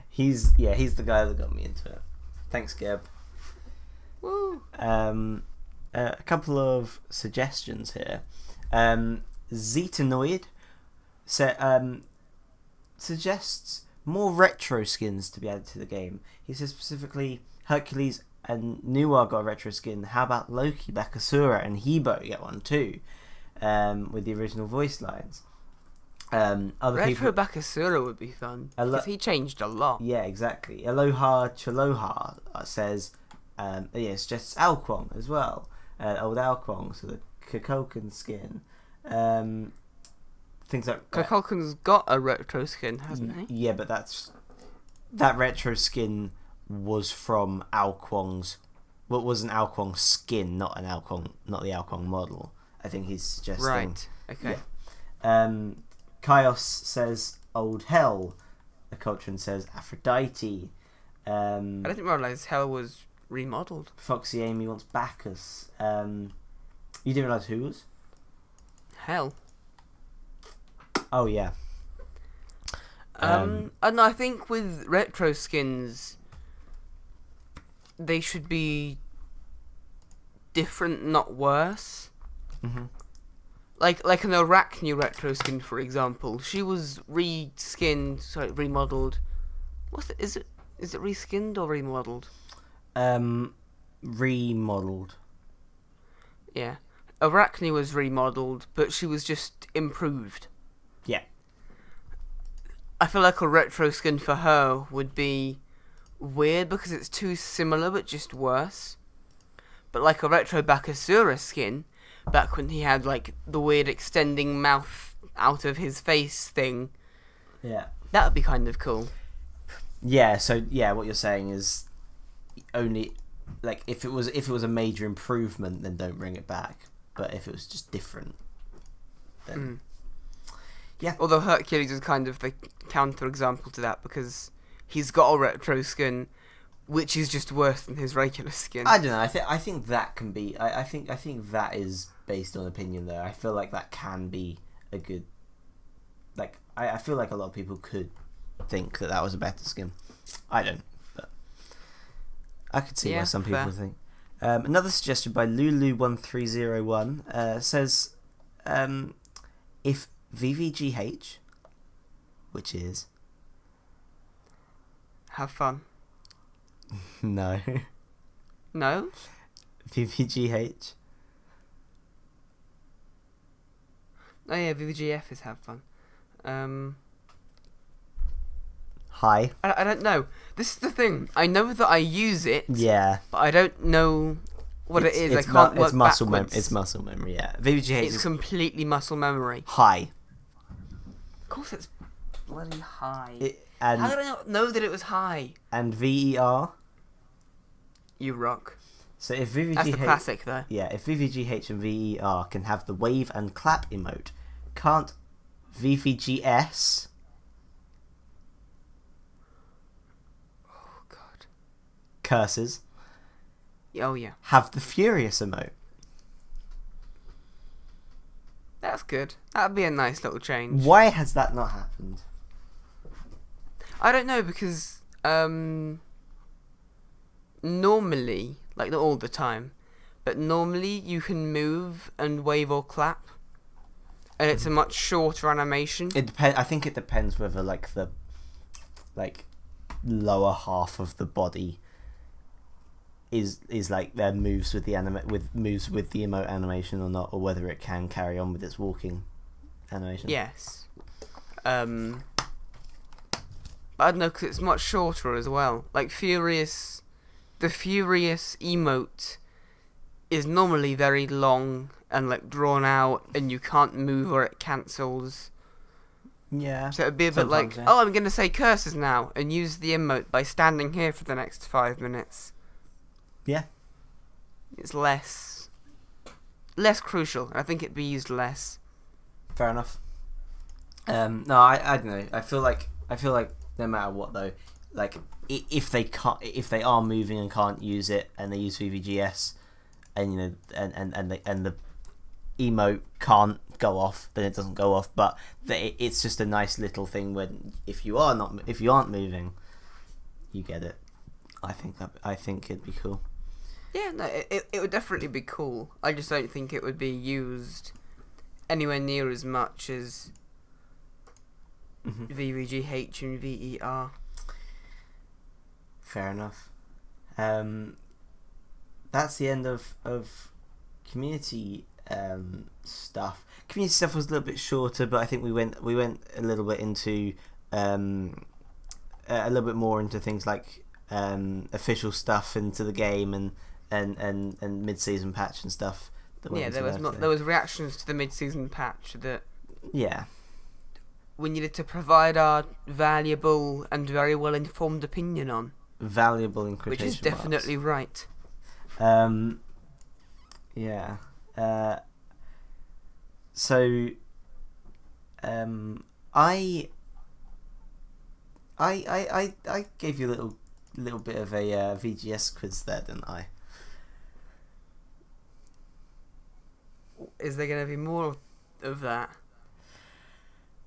he's the guy that got me into it. Thanks, Geb. Woo. A couple of suggestions here. Zetanoid suggests more retro skins to be added to the game. He says specifically Hercules and Nuar got a retro skin. How about Loki, Bakasura, and Hebo get one too, with the original voice lines? Other Retro people. Bakasura would be fun because he changed a lot. Yeah, exactly. Aloha Chaloha says, it suggests Alquong as well. Old Alquong, so the Kukulkan skin. Things like Kukulkan's got a retro skin, hasn't he? Yeah, but that retro skin was from Alquong's. What was an Alquong skin, not the Alquong model. I think he's suggesting. Right. Okay. Yeah. Kaios says Old Hell. The Cultron says Aphrodite. I didn't realise Hell was remodeled. Foxy Amy wants Bacchus. You didn't realise who was? Hell. Oh yeah. And I think with retro skins, they should be different, not worse. Mm-hmm. Like an Arachne retro skin, for example. She was remodeled. Is it reskinned or remodeled? Remodeled. Yeah. Arachne was remodeled, but she was just improved. Yeah. I feel like a retro skin for her would be weird because it's too similar but just worse. But like a retro Bakasura skin, back when he had like the weird extending mouth out of his face thing. Yeah. That would be kind of cool. Yeah, so what you're saying is only like if it was a major improvement, then don't bring it back. But if it was just different, then yeah. Although Hercules is kind of the counter example to that because he's got a retro skin, which is just worse than his regular skin. I don't know. I think that can be. I think that is based on opinion though. I feel like that can be a good. Like I feel like a lot of people could think that was a better skin. I don't, but I could see why some people fair. think. Another suggestion by Lulu1301 says, if VVGH, which is Have fun. no No? VVGH. Oh yeah, VVGF is have fun. Hi. I don't know. This is the thing. I know that I use it. Yeah. But I don't know what it is. I It's can't work it's muscle backwards. It's muscle memory. Yeah. VVGH It's is completely muscle memory. high. Of course, it's bloody high. How did I not know that it was high? And VER. You rock. So if VVGH, That's the classic, though. Yeah, if VVGH and VER can have the wave and clap emote, can't VVGS? Oh god. Curses. Oh yeah. Have the furious emote? That's good. That'd be a nice little change. Why has that not happened? I don't know because normally, like not all the time, but normally you can move and wave or clap, and it's a much shorter animation. It depends. I think it depends whether the lower half of the body is like there moves with the emote animation or not, or whether it can carry on with its walking animation. Yes. But I don't know because it's much shorter as well. Like the Furious emote is normally very long and like drawn out, and you can't move or it cancels. Yeah. So it'd be a bit like, yeah. oh, I'm going to say curses now and use the emote by standing here for the next 5 minutes. Yeah. It's less crucial. I think it'd be used less. Fair enough. No, I don't know. I feel like no matter what though, like if they are moving and can't use it, and they use VVGS, and you know, and the emote can't go off, then it doesn't go off. But it's just a nice little thing when if you aren't moving, you get it. I think it'd be cool. Yeah, no, it would definitely be cool. I just don't think it would be used anywhere near as much as VVGH and VER. Fair enough. That's the end of community stuff. Community stuff was a little bit shorter, but I think we went a little bit into a little bit more into things like official stuff into the game and mid-season patch and stuff. There was reactions to the mid-season patch that yeah, we needed to provide our valuable and very well informed opinion on. Valuable in quotation marks. Which is definitely right. Yeah. So I gave you a little bit of a VGS quiz there, didn't I? Is there going to be more of that?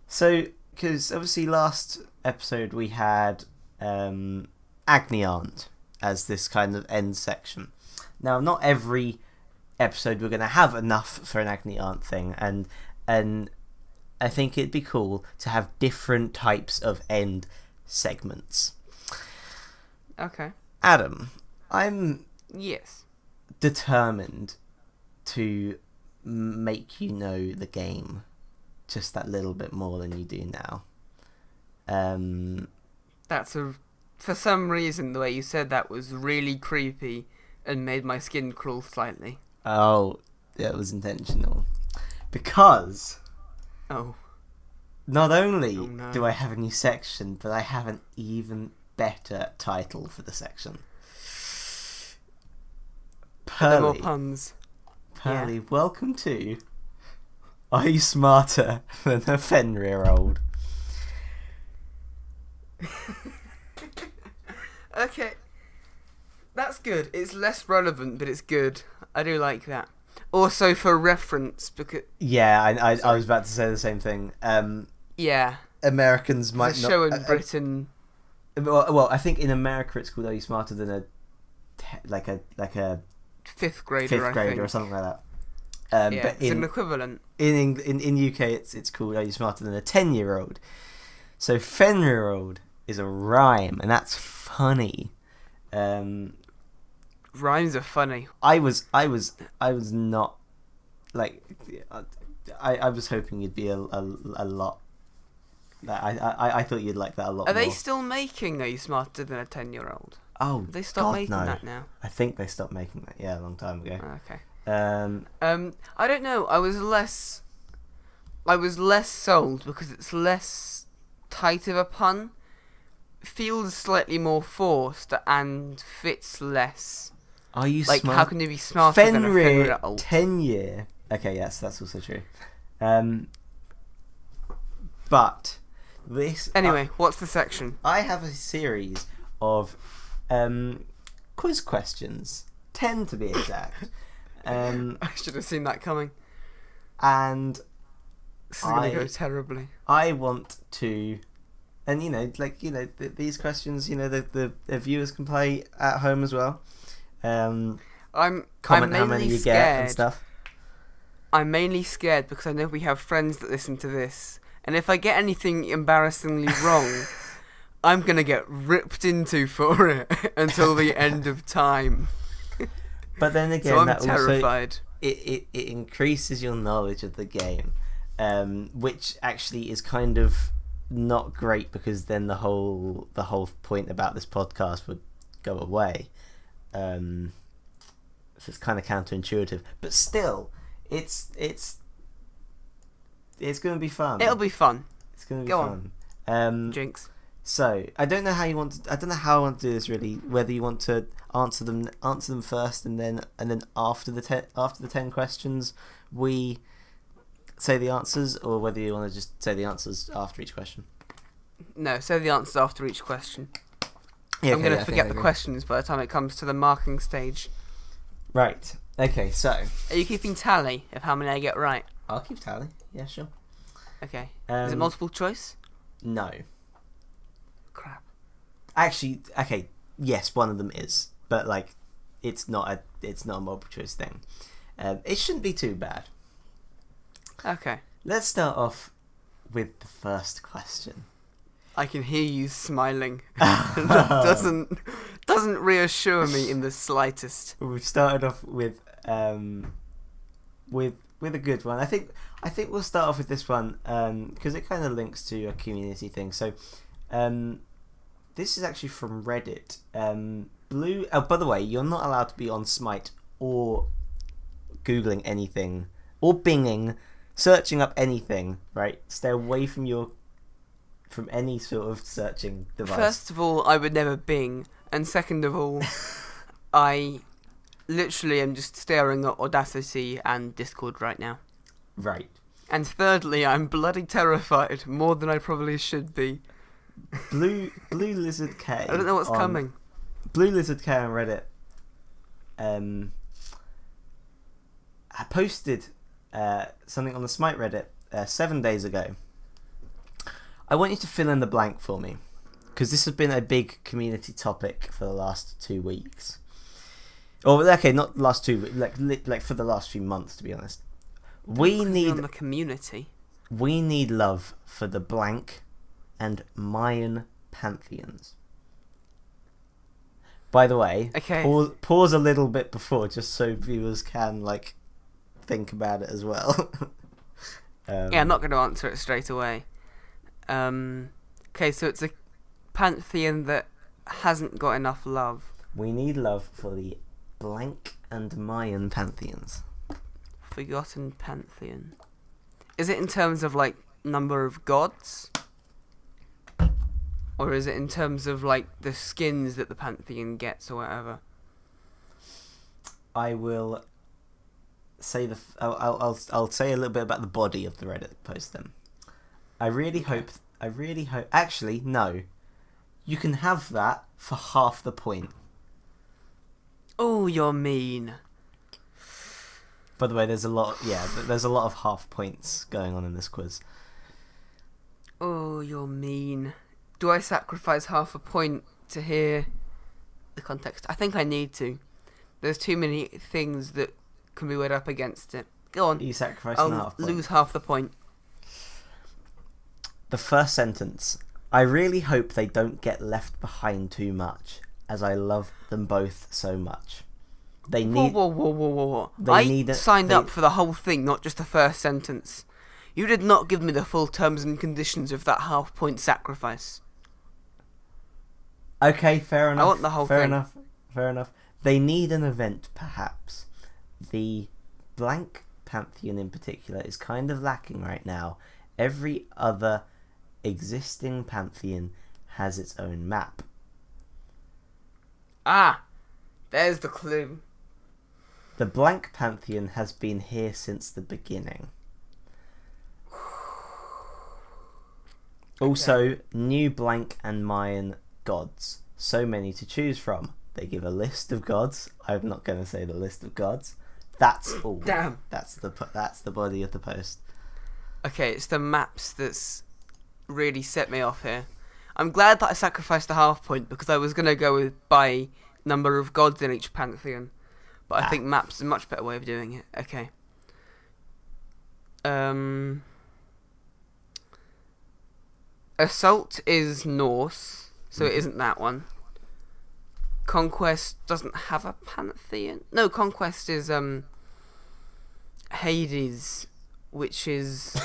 So, because obviously last episode we had Agni Aunt as this kind of end section. Now, not every episode we're going to have enough for an Agni Aunt thing, and I think it'd be cool to have different types of end segments. Okay. Adam, I'm yes determined to make you know the game just that little bit more than you do now. For some reason, the way you said that was really creepy and made my skin crawl slightly. Oh, yeah, it was intentional. Because not only do I have a new section, but I have an even better title for the section. Purley. More puns. Purley, yeah. Welcome to Are You Smarter Than a 10-year-old? Okay. That's good. It's less relevant, but it's good. I do like that. Also for reference, because... Yeah, I was about to say the same thing. Yeah. Americans might the not... show in Britain... Well, I think in America it's called Are You Smarter Than a... like a... Fifth grader or something like that. Yeah, but it's an equivalent. In UK it's called Are You Smarter Than a 10-year-old? So 10-year-old is a rhyme, and that's funny. Rhymes are funny. I was not like I was hoping you'd be a lot. I thought you'd like that a lot. Are they still making Are You Smarter Than a 10-year-old? Oh, they stopped making that now. I think they stopped making that. Yeah, a long time ago. Okay. I don't know. I was less sold because it's less tight of a pun. Feels slightly more forced and fits less. Are you like smart? How can you be smarter than a 10-year-old? 10-year. Okay, yes, that's also true. But this. Anyway, what's the section? I have a series of quiz questions, 10 to be exact. I should have seen that coming. And this is going to go terribly. I want to, and these questions, the viewers can play at home as well. Comment how many you get and stuff. I'm mainly scared because I know we have friends that listen to this, and if I get anything embarrassingly wrong, I'm gonna get ripped into for it until the end of time. But then again, so I'm that terrified. Also, it increases your knowledge of the game, which actually is kind of not great because then the whole point about this podcast would go away. So it's kind of counterintuitive, but still, it's going to be fun. It'll be fun. It's going to be go fun. On. Jinx. So I don't know how I want to do this really. Whether you want to answer them first, and then after the 10 questions we say the answers, or whether you want to just say the answers after each question. No, say the answers after each question. Yeah, I'm going to forget the questions by the time it comes to the marking stage. Right. Okay, so... Are you keeping tally of how many I get right? I'll keep tally. Yeah, sure. Okay. Is it multiple choice? No. Crap. Actually, okay, yes, one of them is. But, it's not a multiple choice thing. It shouldn't be too bad. Okay. Let's start off with the first question. I can hear you smiling. That doesn't reassure me in the slightest. We've started off with with a good one. I think we'll start off with this one because it kind of links to a community thing. So, this is actually from Reddit. Blue. Oh, by the way, you're not allowed to be on SMITE or Googling anything or Binging, searching up anything. Right? Stay away from any sort of searching device. First of all, I would never Bing, and second of all, I literally am just staring at Audacity and Discord right now. Right. And thirdly, I'm bloody terrified, more than I probably should be. Blue Lizard K. I don't know what's coming. Blue Lizard K on Reddit. I posted something on the SMITE Reddit 7 days ago. I want you to fill in the blank for me, because this has been a big community topic for the last 2 weeks. Or okay, not the last 2 weeks, like for the last few months, to be honest. We need on the community. We need love for the blank and Mayan pantheons. By the way, okay. Pause a little bit before, just so viewers can think about it as well. Yeah, I'm not going to answer it straight away. Okay, so it's a pantheon that hasn't got enough love. We need love for the blank and Mayan pantheons. Forgotten pantheon. Is it in terms of number of gods? Or is it in terms of the skins that the pantheon gets or whatever? I will say I'll say a little bit about the body of the Reddit post then. I really hope. Actually, no. You can have that for half the point. Oh, you're mean. By the way, there's a lot of half points going on in this quiz. Oh, you're mean. Do I sacrifice half a point to hear the context? I think I need to. There's too many things that can be weighed up against it. Go on. You sacrifice I'll half point. lose half the point. The first sentence. I really hope they don't get left behind too much, as I love them both so much. They need. Whoa. I signed up for the whole thing, not just the first sentence. You did not give me the full terms and conditions of that half point sacrifice. Okay, fair enough. I want the whole thing. Fair enough. They need an event, perhaps. The blank pantheon in particular is kind of lacking right now. Every other existing pantheon has its own map. Ah, there's the clue. The blank pantheon has been here since the beginning. Also, new blank and Mayan gods. So many to choose from. They give a list of gods. I'm not going to say the list of gods. That's all. Damn. That's the body of the post. Okay, it's the maps that's really set me off here. I'm glad that I sacrificed the half point because I was going to go by number of gods in each pantheon. But I think maps is a much better way of doing it. Okay. Assault is Norse, so it isn't that one. Conquest doesn't have a pantheon. No, Conquest is Hades, which is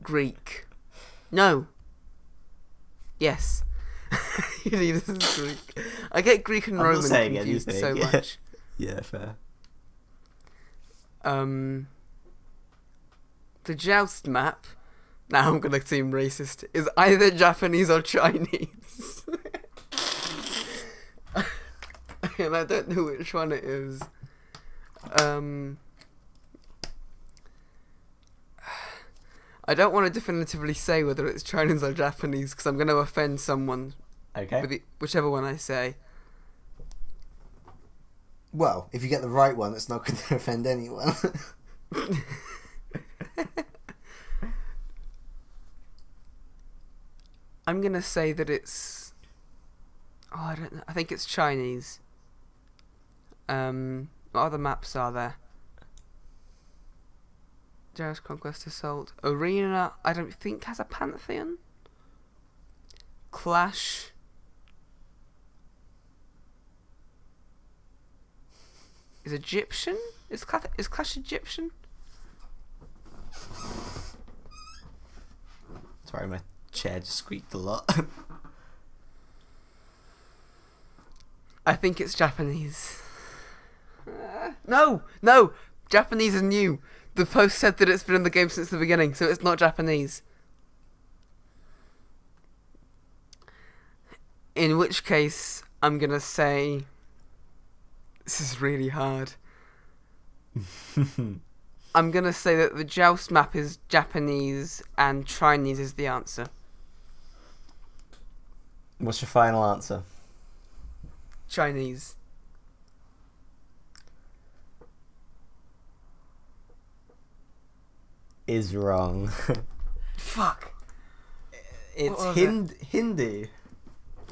Greek. No. Yes. This is Greek. I get Greek and Roman confused so much. Yeah, fair. The Joust map, now I'm gonna seem racist, is either Japanese or Chinese. And I don't know which one it is. I don't want to definitively say whether it's Chinese or Japanese because I'm going to offend someone. Okay. With whichever one I say. Well, if you get the right one, it's not going to offend anyone. I'm going to say that it's... Oh, I don't know. I think it's Chinese. What other maps are there? Joust, Conquest, Assault. Arena, I don't think has a pantheon. Clash. is Egyptian? Is Clash Egyptian? Sorry, my chair just squeaked a lot. I think it's Japanese. No! Japanese is new. The post said that it's been in the game since the beginning, so it's not Japanese. In which case, I'm gonna say... This is really hard. I'm gonna say that the Joust map is Japanese and Chinese is the answer. What's your final answer? Chinese. Is wrong. Fuck. It's Hindu.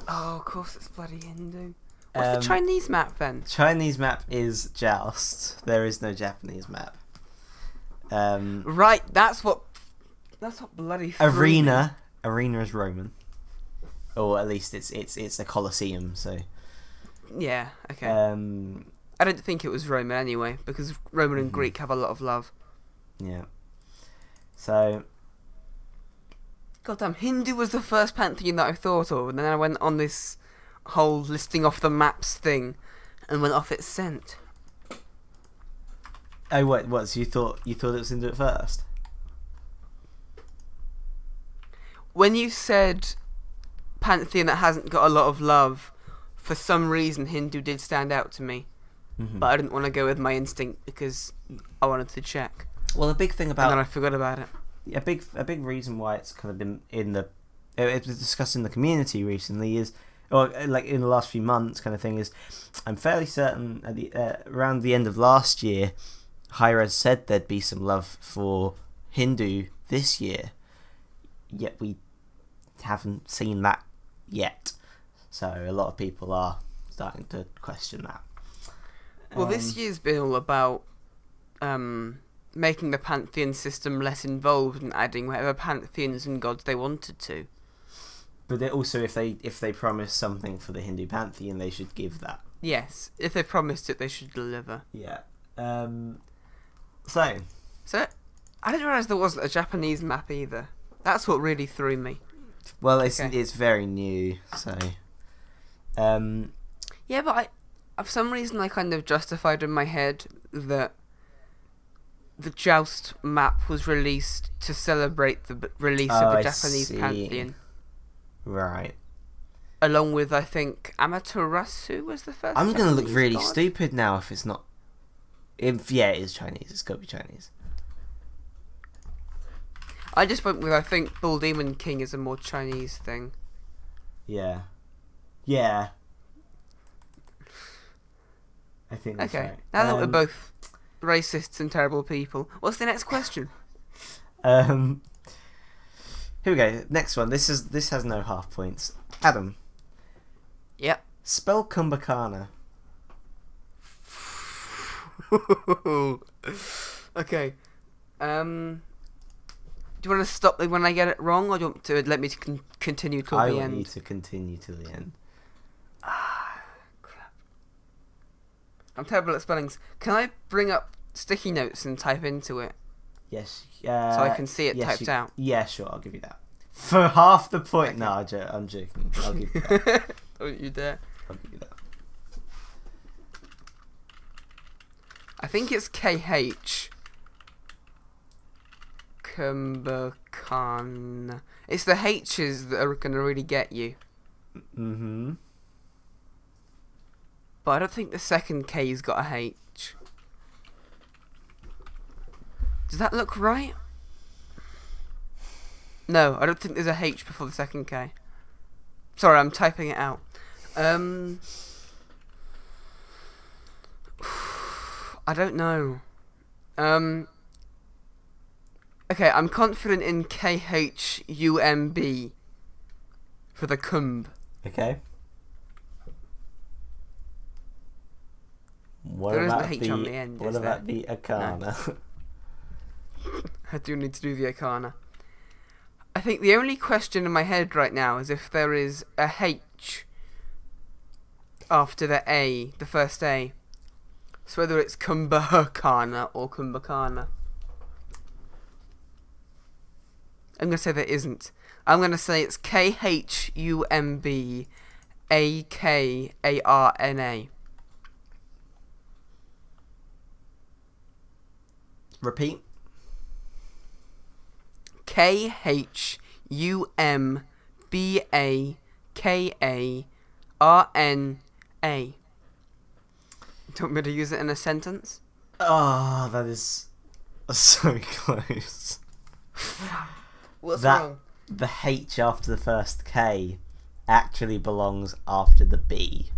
Oh, of course it's bloody Hindu. What's the Chinese map then? Chinese map is Joust. There is no Japanese map. Right, that's what bloody Arena. Arena is Roman, or at least it's a Colosseum. So yeah, okay. I don't think it was Roman anyway, because Roman and Greek have a lot of love. Yeah. So. Goddamn, Hindu was the first pantheon that I thought of, and then I went on this whole listing off the maps thing, and went off its scent. Oh, what? So you thought it was Hindu at first? When you said pantheon that hasn't got a lot of love, for some reason Hindu did stand out to me, but I didn't want to go with my instinct because I wanted to check. Well, the big thing about and then I forgot about it. A big reason why it's kind of been it was discussed in the community recently is, or like in the last few months kind of thing is, I'm fairly certain at the around the end of last year, Hi-Rez said there'd be some love for Hindu this year, yet we haven't seen that yet. So a lot of people are starting to question that. Well, this year's been all about making the pantheon system less involved and adding whatever pantheons and gods they wanted to. But they also, if they promise something for the Hindu pantheon, they should give that. Yes, if they promised it, they should deliver. Yeah. So I didn't realise there wasn't a Japanese map either. That's what really threw me. Well, it's very new, so. Yeah, but for some reason I kind of justified in my head that the Joust map was released to celebrate the release of the Japanese pantheon. Right. Along with, I think, Amaterasu was the first. I'm going to look really god. stupid now if it's not. It is Chinese. It's got to be Chinese. I just went with, I think, Bull Demon King is a more Chinese thing. Yeah. Yeah. I think that's okay. right. Now that we're both racists and terrible people, what's the next question? Here we go. Next one. This has no half points. Adam. Yep. Spell Kumbhakana. Okay. Do you want to stop me when I get it wrong, or do you want to let me continue till the end? I want you to continue till the end. Crap. I'm terrible at spellings. Can I bring up sticky notes and type into it? Yes. So I can see it typed out. Yeah, sure. I'll give you that. For half the point. Okay. No, I'm joking. I'll give you that. Don't you dare. I'll give you that. I think it's KH. Kumbhakan. It's the H's that are going to really get you. Mm-hmm. But I don't think the second K's got a H. Does that look right? No, I don't think there's a H before the second K. Sorry, I'm typing it out. I don't know. Okay, I'm confident in KHUMB for the Kumbh. Okay. There isn't a H on the end, What about the Akana? No. I do need to do the Akana. I think the only question in my head right now is if there is a H after the A, the first A. So whether it's Kumbhakana or Kumbhakana. I'm going to say there isn't. I'm going to say it's Khumbhakarna. Repeat. Khumbhakarna. Do you want me to use it in a sentence? Oh, that is so close. What's wrong? The H after the first K actually belongs after the B.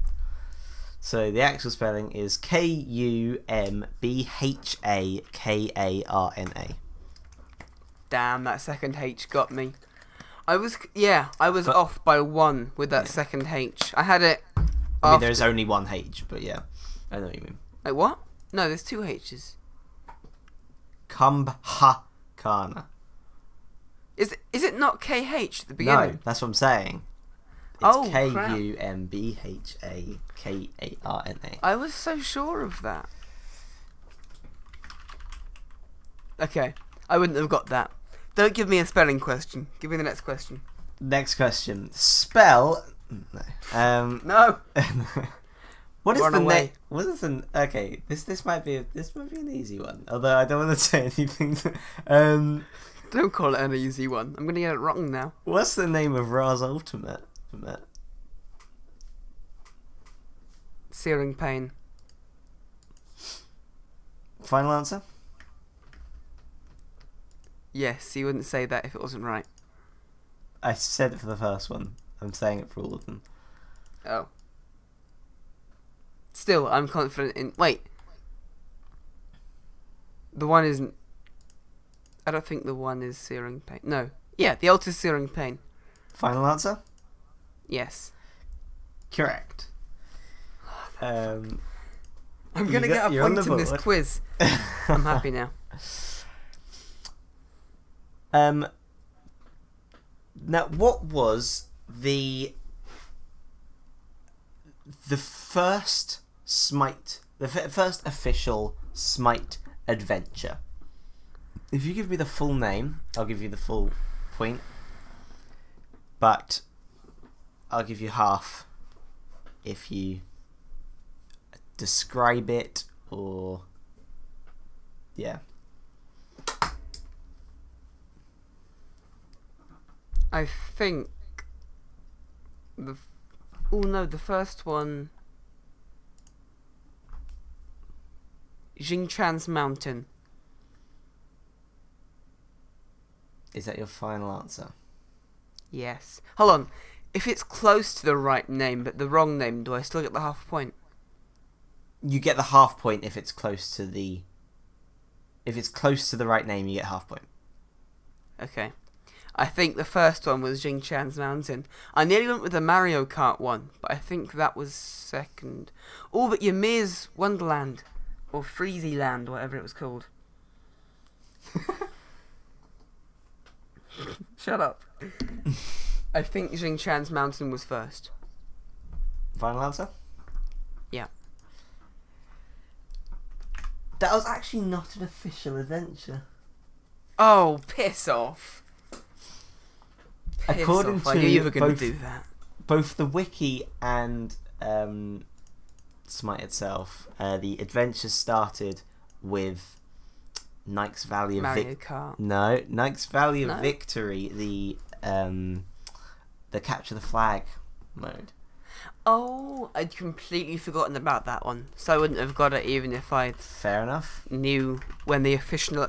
So the actual spelling is Kumbhakarna. Damn, that second H got me. I was off by one with that second H. I had it. I mean, there's only one H, but yeah, I know what you mean. Like what? No, there's two H's. Kumbhakarna. Is it not KH at the beginning? No, that's what I'm saying. It's Kumbhakarna. I was so sure of that. Okay, I wouldn't have got that. Don't give me a spelling question. Give me the next question. Next question. Spell. No. No. What is Run the away. name? What is an? Okay, this might be an easy one. Although I don't want to say anything. Don't call it an easy one. I'm gonna get it wrong now. What's the name of Ra's ultimate? Searing pain. Final answer. Yes, you wouldn't say that if it wasn't right. I said it for the first one. I'm saying it for all of them. Oh. Still, I'm confident in... Wait. The one isn't... I don't think the one is searing pain. No. Yeah, the alt is searing pain. Final answer? Yes. Correct. I'm going to get a point in this quiz. I'm happy now. Now, what was the first SMITE, the first official SMITE adventure? If you give me the full name, I'll give you the full point. But I'll give you half if you describe it or... Yeah. I think the first one, Jingchan's Mountain. Is that your final answer? Yes. Hold on. If it's close to the right name but the wrong name, do I still get the half point? You get the half point if it's close to the... If it's close to the right name, you get half point. Okay. I think the first one was Jingchan's Mountain. I nearly went with the Mario Kart one, but I think that was second. Oh, but Ymir's Wonderland. Or Freezy Land, whatever it was called. Shut up. I think Jingchan's Mountain was first. Final answer? Yeah. That was actually not an official adventure. Oh, piss off. According I knew you were going to do that. Both the wiki and SMITE itself, the adventure started with Nike's Valley of Mario Kart. No, Nike's Valley of Victory, the capture the flag mode. Oh, I'd completely forgotten about that one, so I wouldn't have got it even if I Fair enough. knew when the official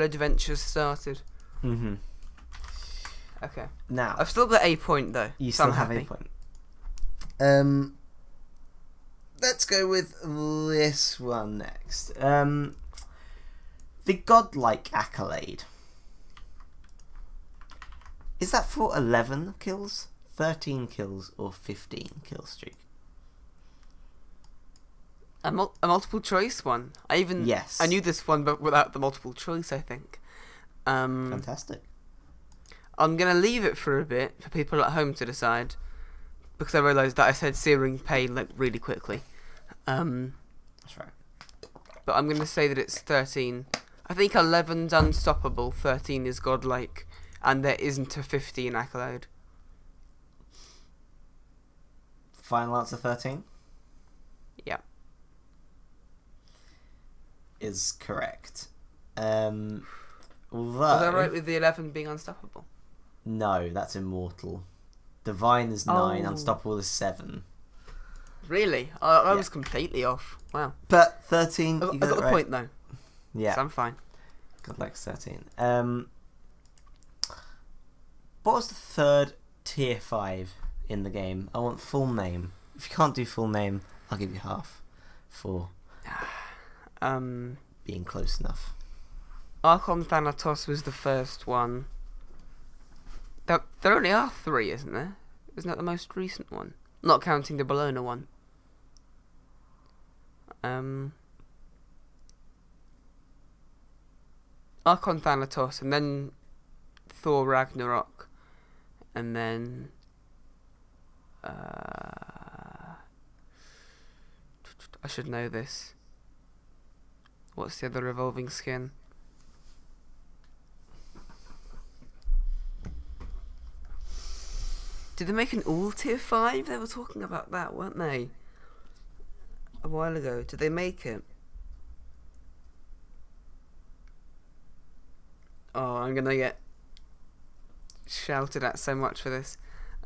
adventures started. Mm-hmm. Okay. Now I've still got a point though. you so still I'm have happy. a point. Let's go with this one next. The godlike accolade. Is that for 11 kills, 13 kills, or 15 kill streak? A multiple choice one. Yes. I knew this one, but without the multiple choice, I think. Fantastic. I'm gonna leave it for a bit for people at home to decide, because I realised that I said searing pain like really quickly. That's right. But I'm going to say that it's 13. I think 11's unstoppable, 13 is godlike, and there isn't a 15 accolade. Final answer 13? Yeah. Is correct. Was I right with the 11 being unstoppable? No, that's immortal. Divine is 9, Oh. unstoppable is 7. Really? I was completely off. Wow. But 13, I you got got it a right. point though. Yeah. So I'm fine. Godlike 13. What was the third tier 5 in the game? I want full name. If you can't do full name, I'll give you half for being close enough. Archon Thanatos was the first one. There only are 3, isn't there? Isn't that the most recent one? Not counting the Bologna one. Archon Thanatos, and then Thor Ragnarok, and then I should know this. What's the other revolving skin? Did they make an all tier 5? They were talking about that, weren't they? A while ago. Did they make it? Oh, I'm gonna get shouted at so much for this.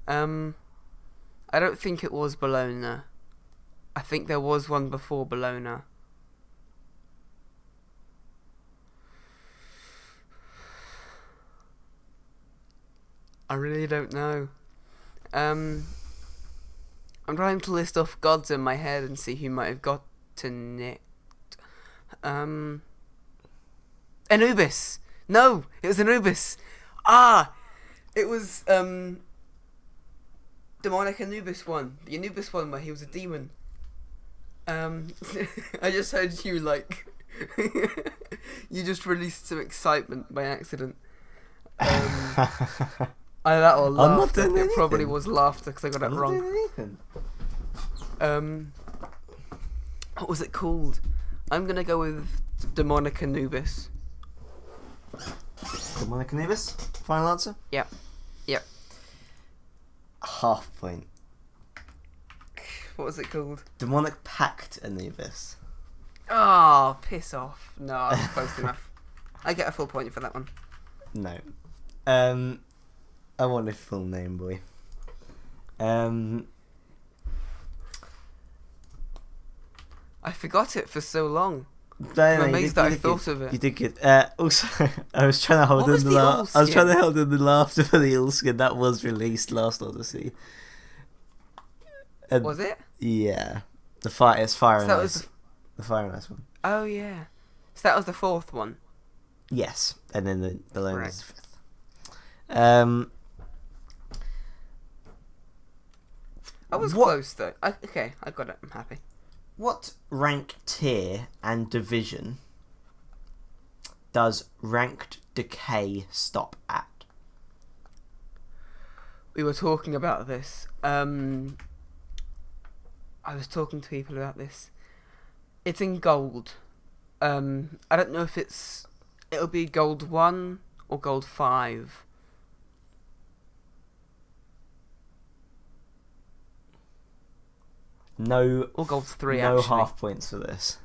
I don't think it was Bologna. I think there was one before Bologna. I really don't know. I'm trying to list off gods in my head and see who might have gotten it. Anubis! No! It was Anubis! It was, Demonic Anubis one. The Anubis one where he was a demon. I just heard you, like... you just released some excitement by accident. That or laughter. It probably was laughter because I got it wrong. What was it called? I'm gonna go with Demonic Anubis. Demonic Anubis? Final answer? Yep. Half point. What was it called? Demonic Pact Anubis. Oh, piss off. No, I was close enough. I get a full point for that one. No. I want a full name, boy. I forgot it for so long. I'm amazed that I thought of it. You did good. Also, I was trying to hold What was in the I was trying to Allskin? hold in the laughter for the Allskin that was released last Odyssey. And Was it? yeah, it's Fire So and that Ice. was The Fire and Ice one. Oh, yeah. So that was the 4th one. Yes, and then the Lone Right. is the 5th. I was What- close, though. Okay, I got it. I'm happy. What rank, tier, and division does ranked decay stop at? We were talking about this. I was talking to people about this. It's in gold. I don't know if it'll be gold 1 or gold 5. No, Or gold 3, no actually. half points for this.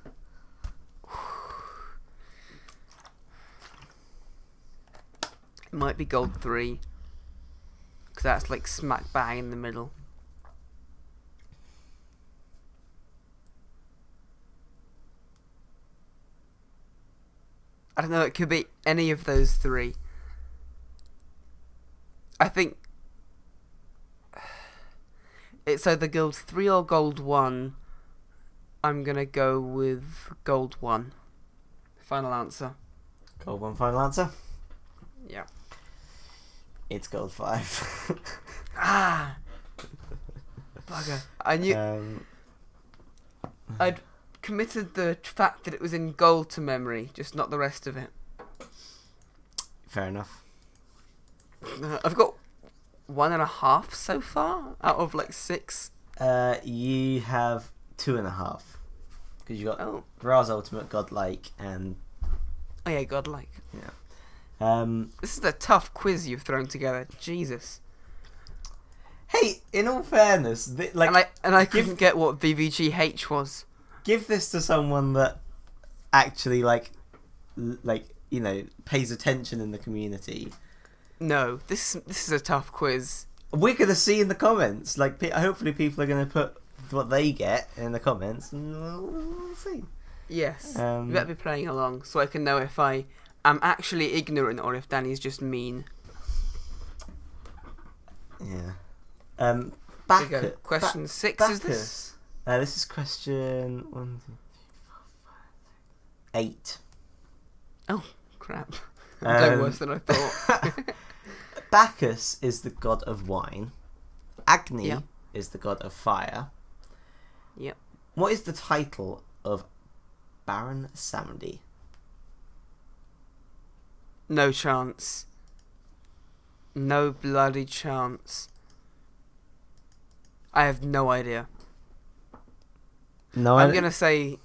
It might be gold 3. Because that's like smack bang in the middle. I don't know, it could be any of those 3. I think it's either gold 3 or gold 1. I'm gonna go with gold 1. Final answer. Gold 1 final answer? Yeah. It's gold 5. Ah! Bugger. I knew I'd committed the fact that it was in gold to memory, just not the rest of it. Fair enough. I've got 1.5 so far out of like 6. You have 2.5. Because you got Ra's Ultimate, Godlike, and... Oh yeah, Godlike. Yeah. This is a tough quiz you've thrown together. Jesus. Hey, in all fairness... I couldn't get what VVGH was. Give this to someone that actually, pays attention in the community. No, this is a tough quiz. We're going to see in the comments. Hopefully people are going to put what they get in the comments, and we'll see. Yes. You better be playing along so I can know if I am actually ignorant or if Danny's just mean. Yeah. Question 6 Bacchus. is this? This is question 1, 2, 3, 4, 5, 8. Oh, crap. I'm doing worse than I thought. Bacchus is the god of wine. Agni is the god of fire. Yep. What is the title of Baron Samedi? No chance. No bloody chance. I have no idea. No, I'm gonna say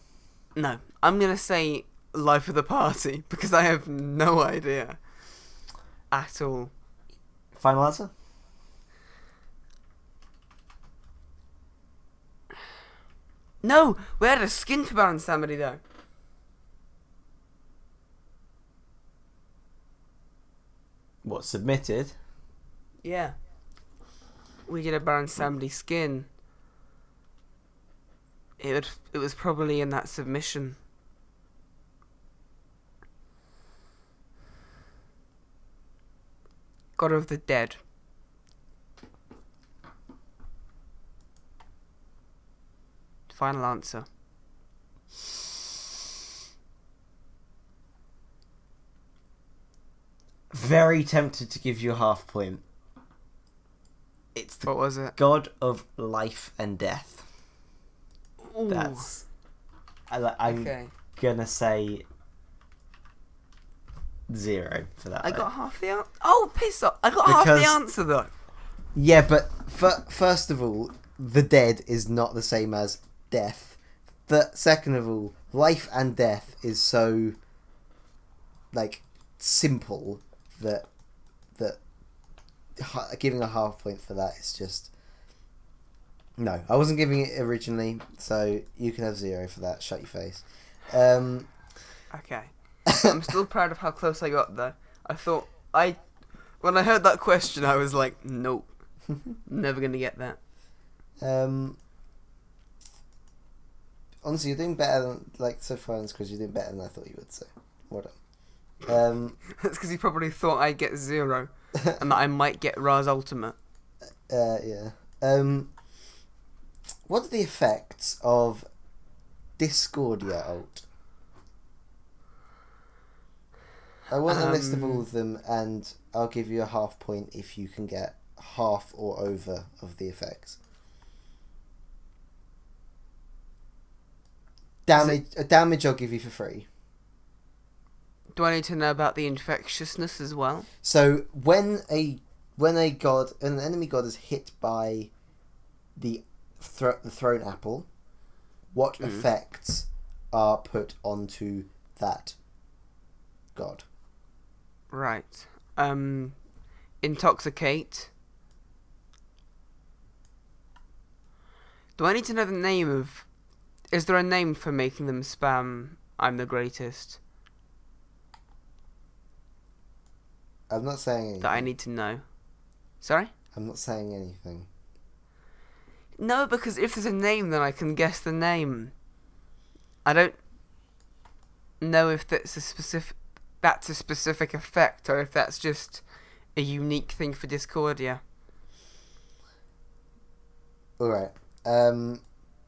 life of the party because I have no idea at all. Final answer? No, we had a skin for Baron Samedi though. What, submitted? Yeah. We did a Baron Samedi skin. It was probably in that submission. God of the Dead. Final answer. Very tempted to give you a half point. It's the What was it? god of life and death. Ooh. That's... I'm Okay. gonna say 0 for that. I though. got half the answer. Oh, piss off. I got half the answer though. Yeah, but first of all, the dead is not the same as death. Second of all, life and death is so simple that giving a half point for that is just no. I wasn't giving it originally, so you can have 0 for that. Shut your face. Okay. I'm still proud of how close I got though. When I heard that question, I was like, nope, never gonna get that. Honestly, you're doing better than so far in this quiz. You're doing better than I thought you would. So, well done. That's because you probably thought I'd get 0 and that I might get Ra's Ultimate. Yeah. What are the effects of Discordia ult? I want a list of all of them, and I'll give you a half point if you can get half or over of the effects. Damage I'll give you for free. Do I need to know about the infectiousness as well? So when an enemy god is hit by the thrown apple, what effects are put onto that god? Right. Intoxicate. Do I need to know the name of... Is there a name for making them spam I'm the greatest? I'm not saying anything. That I need to know. Sorry? I'm not saying anything. No, because if there's a name, then I can guess the name. I don't know if that's a specific effect, or if that's just a unique thing for Discordia. Alright.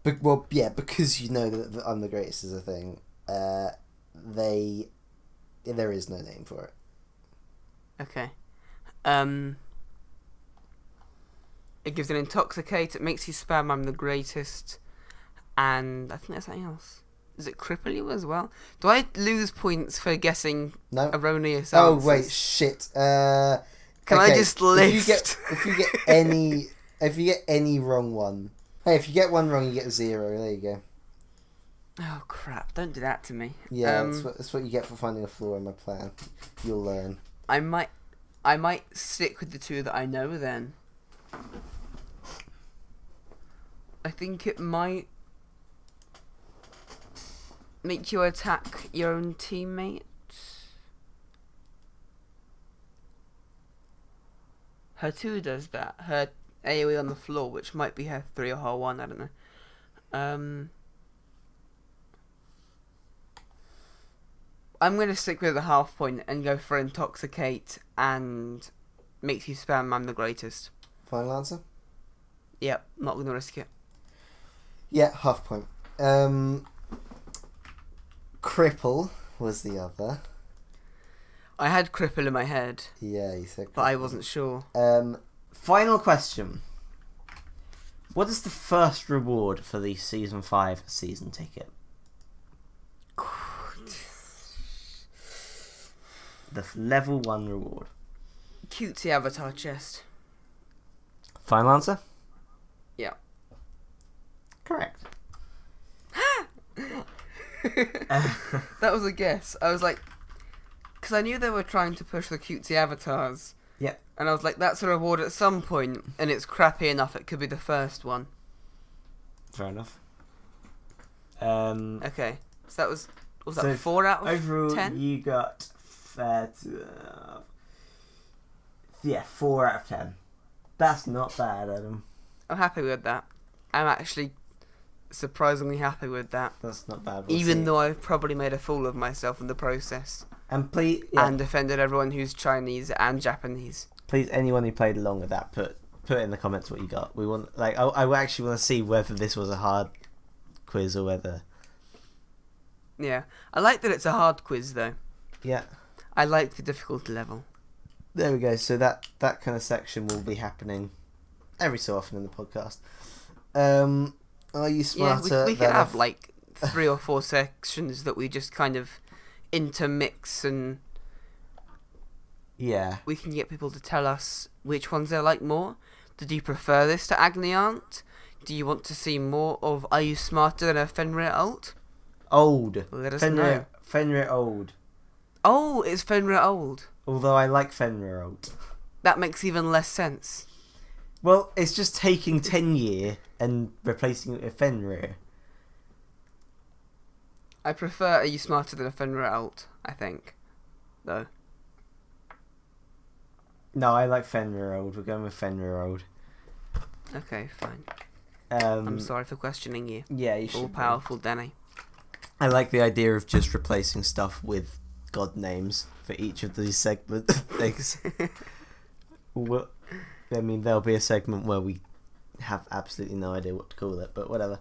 Because you know that I'm the greatest is a thing, there is no name for it. Okay. It gives an intoxicate, it makes you spam I'm the greatest, and I think there's something else. Is it cripple you as well? Do I lose points for guessing erroneous answers? Oh wait, shit. Can I just lift? If you get any wrong one. Hey, if you get one wrong, you get 0. There you go. Oh crap! Don't do that to me. Yeah, that's what you get for finding a flaw in my plan. You'll learn. I might stick with the two that I know then. I think it might make you attack your own teammate. Her 2 does that. Her AoE on the floor, which might be her 3 or her 1, I don't know. I'm going to stick with the half point and go for Intoxicate and makes you spam I'm the greatest. Final answer? Yep, not going to risk it. Yeah, half point. Cripple was the other. I had Cripple in my head. Yeah, you said Cripple. But I wasn't sure. Final question. What is the first reward for the Season 5 season ticket? The level 1 reward. Cutesy avatar chest. Final answer? Yeah. Correct. That was a guess. I was like... Because I knew they were trying to push the cutesy avatars. Yeah. And I was like, that's a reward at some point, and it's crappy enough it could be the first one. Fair enough. Okay. So that was so that 4 out of overall, 10? you got 4 out of 10. That's not bad, Adam. I'm happy with that. I'm actually surprisingly happy with that. That's not bad. Even though I've probably made a fool of myself in the process. And please, And offended everyone who's Chinese and Japanese. Please, anyone who played along with that, put in the comments what you got. We want, like, I actually want to see whether this was a hard quiz or whether. Yeah, I like that it's a hard quiz though. Yeah. I like the difficulty level. There we go. So that kind of section will be happening every so often in the podcast. Are you smarter? Yeah, we could have like 3 or 4 sections that we just kind of intermix, and yeah, we can get people to tell us which ones they like more. Did you prefer this to Agni Aunt? Do you want to see more of Are You Smarter Than a Fenrir Alt? Old. Let us know. Fenrir old. Oh, it's Fenrir Old. Although I like Fenrir old. That makes even less sense. Well, it's just taking 10 year and replacing it with Fenrir. I prefer Are You Smarter Than a Fenrir Alt, I think. Though. No, I like Fenrir old. We're going with Fenrir old. Okay, fine. I'm sorry for questioning you. Yeah, you should. All-powerful Danny. I like the idea of just replacing stuff with god names for each of these segment things. Well, I mean, there'll be a segment where we have absolutely no idea what to call it, but whatever.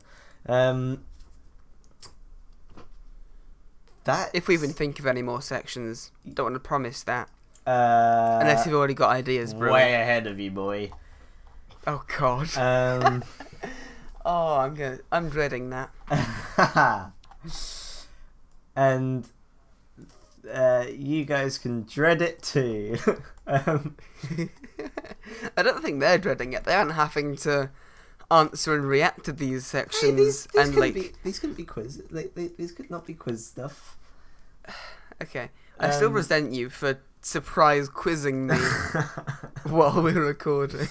That If we even think of any more sections, don't want to promise that. Unless you've already got ideas, bro. Way ahead of you, boy. Oh God. Oh, I'm dreading that. And you guys can dread it too. I don't think they're dreading it. They aren't having to answer and react to these sections. Hey, these and these couldn't be quiz. These could not be quiz stuff. Okay, I still resent you for surprise quizzing me while we're recording.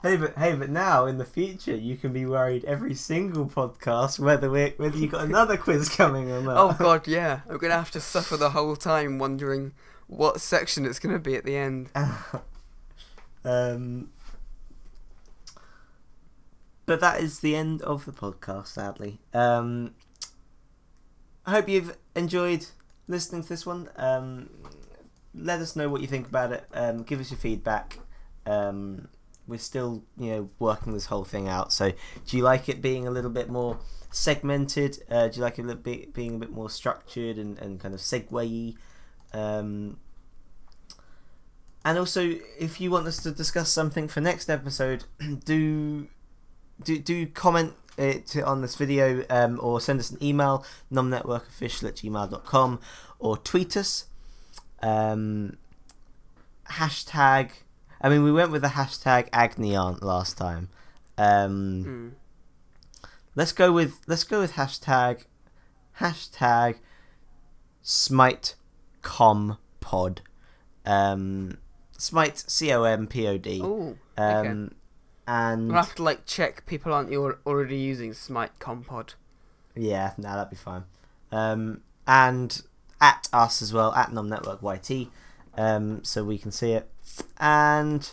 Hey, but now in the future you can be worried every single podcast whether you got another quiz coming or not. Oh God, yeah. I'm gonna have to suffer the whole time wondering what section it's gonna be at the end. But that is the end of the podcast, sadly. I hope you've enjoyed listening to this one. Let us know what you think about it. Give us your feedback. We're still, working this whole thing out. So, do you like it being a little bit more segmented? Do you like it being a bit more structured and kind of segue-y? And also, if you want us to discuss something for next episode, do comment it on this video, or send us an email, nomnetworkofficial@gmail.com, or tweet us. Hashtag. I mean, we went with the hashtag Agni Aunt last time. let's go with hashtag SMITE COMPOD. SMITE COMPOD. Ooh, okay. And We'll have to check people aren't already using SMITE Compod. yeah, no, that'd be fine. And at us as well, at NomNetwork YT, so we can see it. And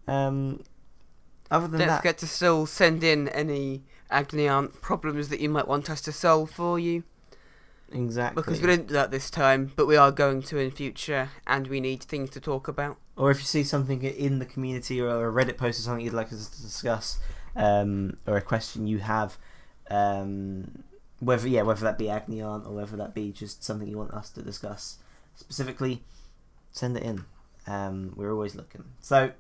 other than that, don't forget to still send in any Agni Aunt problems that you might want us to solve for you. exactly, Because we didn't do that this time, but we are going to in future, and we need things to talk about. or if you see something in the community or a Reddit post or something you'd like us to discuss, or a question you have, whether that be Agni Aunt or whether that be just something you want us to discuss specifically, send it in. We're always looking. So,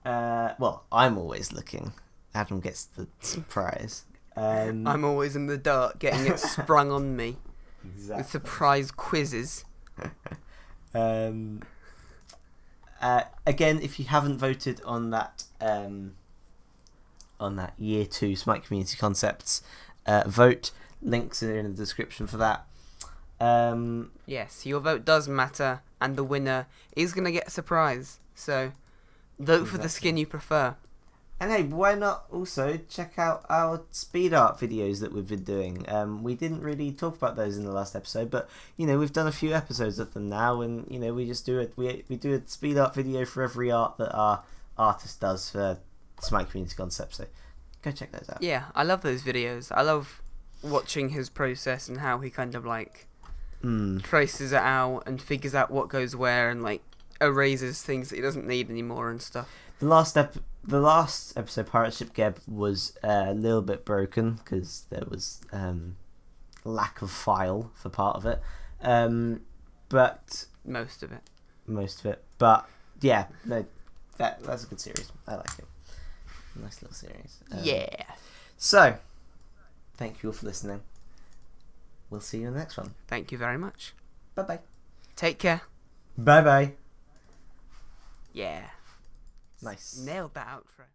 well, I'm always looking. Adam gets the surprise. I'm always in the dark, getting it sprung on me Exactly. with surprise quizzes. Again, if you haven't voted on that year 2 SMITE Community Concepts vote, links are in the description for that. Yes, your vote does matter, and the winner is going to get a surprise. So, vote for the skin you prefer. And hey, why not also check out our speed art videos that we've been doing? We didn't really talk about those in the last episode, but we've done a few episodes of them now, and we just do it. We do a speed art video for every art that our artist does for SMITE Community Concepts. So go check those out. Yeah, I love those videos. I love watching his process and how he kind of traces it out and figures out what goes where and erases things that he doesn't need anymore and stuff. The last episode, Pirate Ship Geb, was a little bit broken because there was lack of file for part of it, but most of it. But yeah, no, that's a good series. I like it. Nice little series. Yeah. So, thank you all for listening. We'll see you in the next one. Thank you very much. Bye bye. Take care. Bye bye. Yeah. Nice. Nailed that outro.